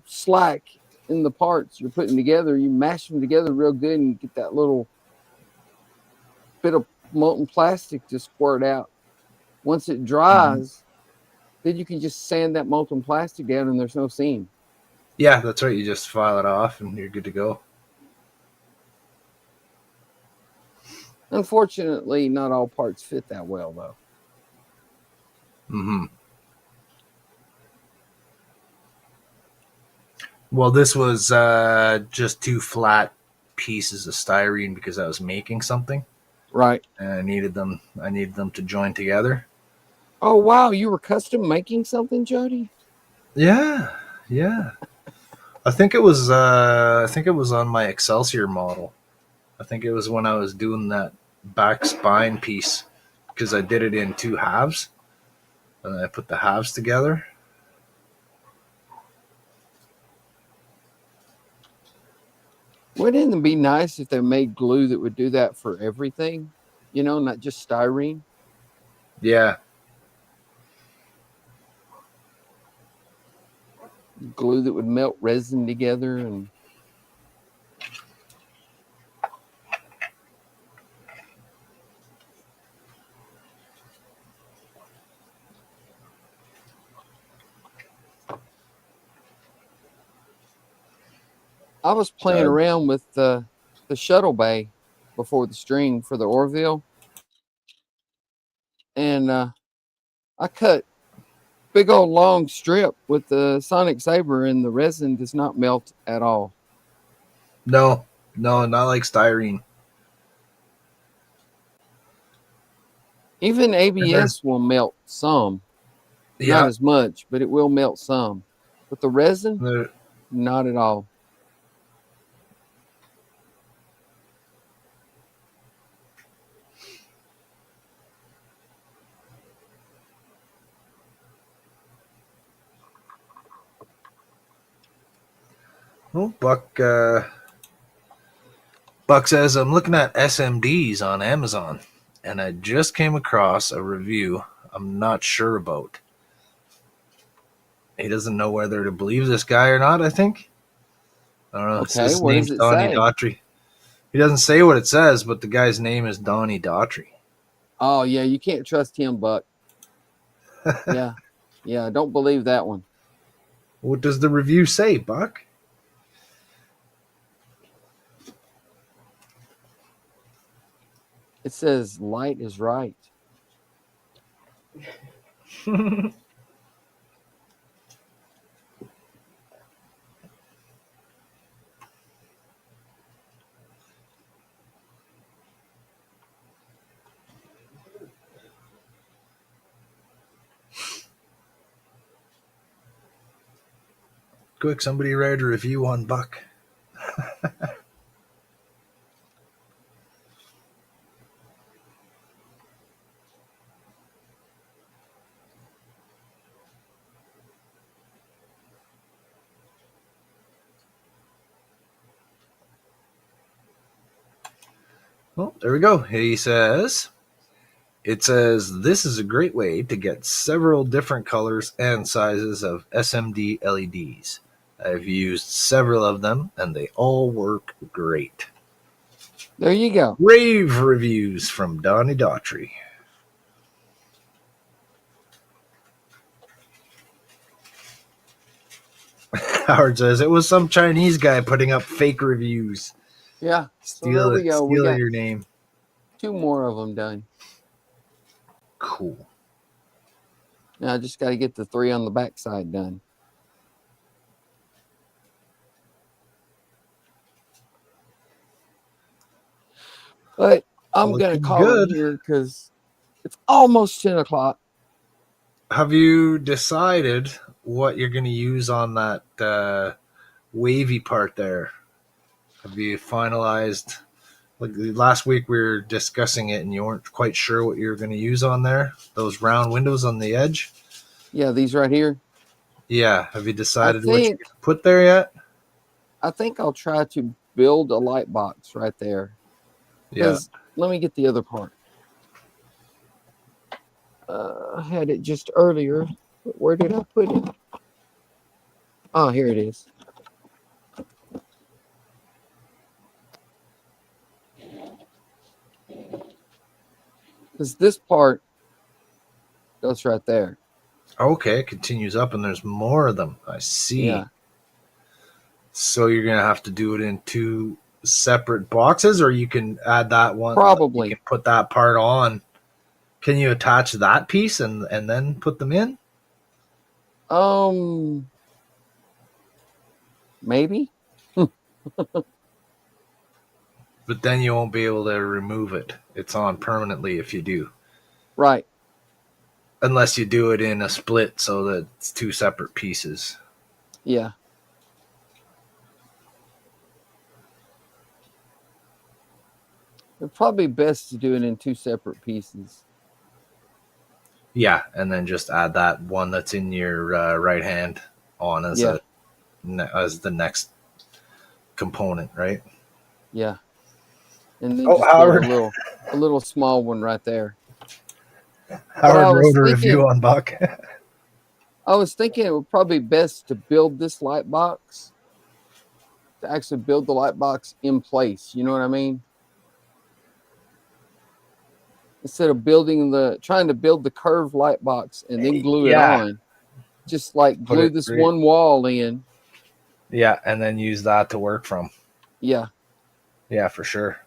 slack in the parts you're putting together, you mash them together real good and you get that little bit of molten plastic to squirt out. Once it dries, then you can just sand that molten plastic down and there's no seam. Yeah, that's right. You just file it off and you're good to go. Unfortunately, not all parts fit that well, though. Mm-hmm. Well, this was just two flat pieces of styrene because I was making something. Right. And I needed them to join together. Oh, wow. You were custom making something, Jody? Yeah. I think it was on my Excelsior model. I think it was when I was doing that back spine piece because I did it in two halves and I put the halves together. Wouldn't it be nice if they made glue that would do that for everything? Not just styrene. Yeah. Glue that would melt resin together and I was playing around with the shuttle bay before the string for the Orville, and I cut big old long strip with the Sonic Saber, and the resin does not melt at all. No, not like styrene. Even ABS will melt some, not as much, but it will melt some. But the resin, not at all. Well, Buck says, I'm looking at SMDs on Amazon, and I just came across a review I'm not sure about. He doesn't know whether to believe this guy or not, I think. I don't know. Okay, His what name's does it Donnie say? Daughtry. He doesn't say what it says, but the guy's name is Donnie Daughtry. Oh, yeah, you can't trust him, Buck. Yeah, don't believe that one. What does the review say, Buck? It says light is right. Quick, somebody write a review on Buck. Well, there we go. He says, it says, this is a great way to get several different colors and sizes of SMD LEDs. I've used several of them, and they all work great. There you go. Rave reviews from Donnie Daughtry. Howard says, it was some Chinese guy putting up fake reviews. Yeah, so there we go. We got your name. 2 more of them done. Cool. Now I just got to get the 3 on the backside done. But I'm going to call it here because it's almost 10 o'clock. Have you decided what you're going to use on that wavy part there? Have you finalized? Like last week we were discussing it and you weren't quite sure what you were going to use on there. Those round windows on the edge. Yeah, these right here. Yeah. Have you decided what you're going to put there yet? I think I'll try to build a light box right there. Yeah. Let me get the other part. I had it just earlier. Where did I put it? Oh, here it is. Because this part goes right there. Okay, it continues up and there's more of them. I see. Yeah. So you're going to have to do it in 2 separate boxes, or you can add that one. Probably. You can put that part on. Can you attach that piece and then put them in? Maybe. But then you won't be able to remove it. It's on permanently if you do. Right. Unless you do it in a split so that it's 2 separate pieces. Yeah. It's probably best to do it in 2 separate pieces. Yeah, and then just add that one that's in your right hand on as as the next component, right? Yeah. And then Oh, just Howard. build a little small one right there. Howard wrote a review on Buck. I was thinking it would probably be best to build this light box, to actually build the light box in place. You know what I mean? Instead of trying to build the curved light box and then glue it on, just like glue this one wall in. Yeah, and then use that to work from. Yeah. Yeah, for sure.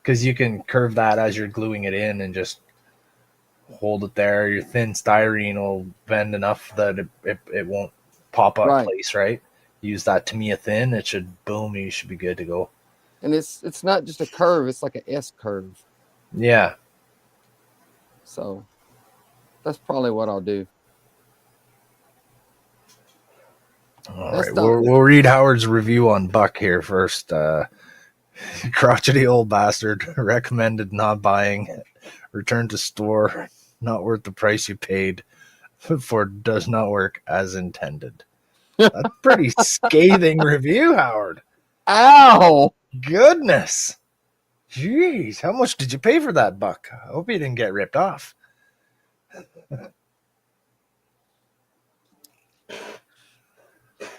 Because you can curve that as you're gluing it in and just hold it there. Your thin styrene will bend enough that it won't pop out of place, right? Use that Tamiya thin. It should, boom, you should be good to go. And it's not just a curve, it's like an S curve. Yeah. So that's probably what I'll do. All right, we'll read Howard's review on Buck here first. Crotchety old bastard. Recommended not buying. Return to store. Not worth the price you paid. For does not work as intended. That's a pretty scathing review, Howard. Ow! Goodness. Jeez, how much did you pay for that, Buck? I hope you didn't get ripped off.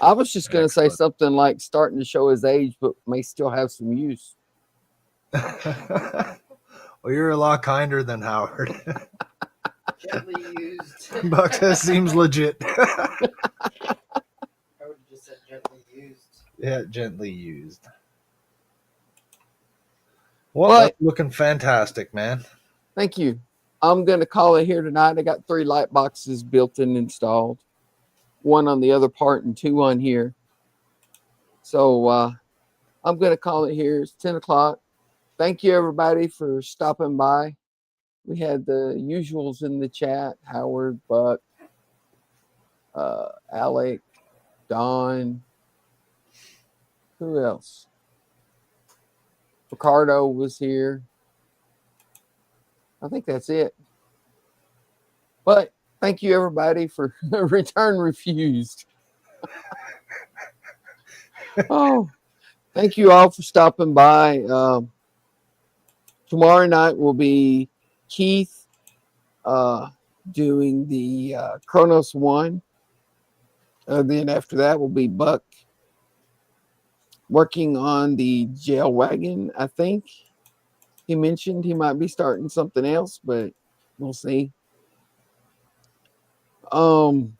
I was just going to say something like starting to show his age, but may still have some use. Well, you're a lot kinder than Howard. Gently used. Buck, that seems legit. Howard just said gently used. Yeah, gently used. Well, that's looking fantastic, man. Thank you. I'm going to call it here tonight. I got 3 light boxes built and installed. 1 on the other part and 2 on here. So I'm going to call it here. It's 10 o'clock. Thank you, everybody, for stopping by. We had the usuals in the chat. Howard, Buck, Alec, Don. Who else? Ricardo was here. I think that's it. But thank you, everybody, for return refused. Oh, thank you all for stopping by. Tomorrow night will be Keith doing the Kronos 1. Then after that will be Buck working on the jail wagon, I think. He mentioned he might be starting something else, but we'll see. Then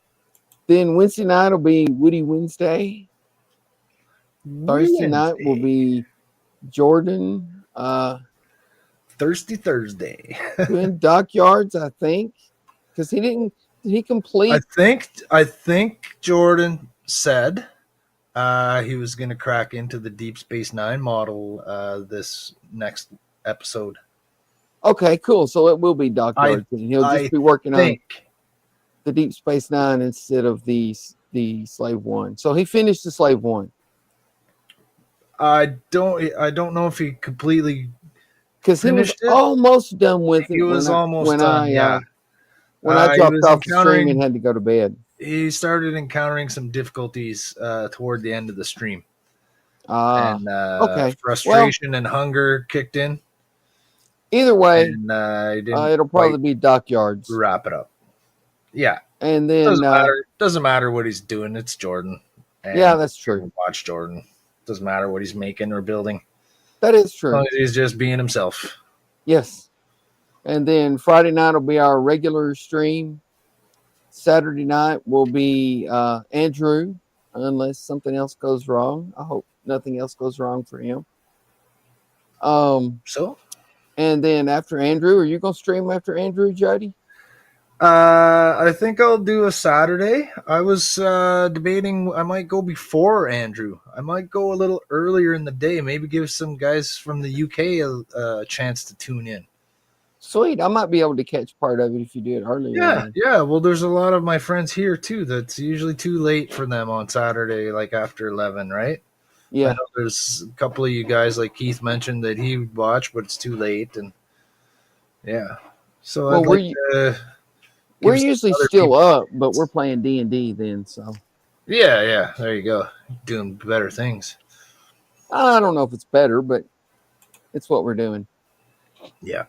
Wednesday night will be Woody Wednesday. Thursday night will be Jordan. Thirsty Thursday. Doing Dockyards, I think. Because did he complete? I think Jordan said he was going to crack into the Deep Space Nine model this next episode. Okay, cool. So it will be Dockyards. He'll just be working on the Deep Space Nine instead of the Slave One. So he finished the Slave One. I don't know if he completely, because he was almost done with it. He was almost done. When I dropped off the stream and had to go to bed. He started encountering some difficulties toward the end of the stream. And frustration and hunger kicked in. Either way, and, it'll probably be Dockyards. Wrap it up. Yeah, And then doesn't matter what he's doing. It's Jordan. And yeah, that's true. watch Jordan. Doesn't matter what he's making or building. That is As true. long as he's just being himself. Yes. And then Friday night will be our regular stream. Saturday night will be Andrew, unless something else goes wrong. I hope nothing else goes wrong for him. So, And then after Andrew, are you gonna stream after Andrew, Jody? I think I'll do a Saturday. I was debating I might go before Andrew. I might go a little earlier in the day. Maybe give some guys from the UK a chance to tune in. Sweet. I might be able to catch part of it if you do it earlier. Yeah, Then. yeah. Well, there's a lot of my friends here too. That's usually too late for them on Saturday, like after 11, right? I Yeah. know there's a couple of you guys, like Keith mentioned, that he would watch, but it's too late, and yeah. So Well, I'd like to. we're give some usually other still people- up, but we're playing D&D then. So Yeah, yeah. There you go. Doing better things. I don't know if it's better, but it's what we're doing. Yeah.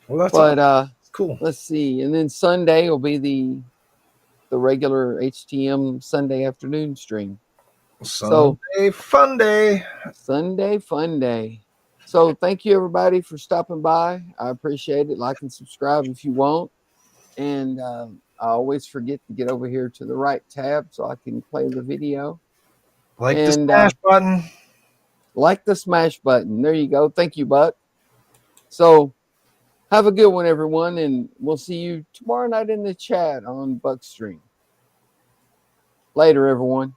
Well, that's But cool. let's see. And then Sunday will be the regular HTM Sunday afternoon stream. Sunday fun day. Sunday fun day. So thank you everybody for stopping by. I appreciate it. Like and subscribe if you want. And I always forget to get over here to the right tab so I can play the video. Like the And smash button. like the smash button. There you go. Thank you, Buck. So have a good one, everyone, and we'll see you tomorrow night in the chat on Buck's stream. Later, everyone.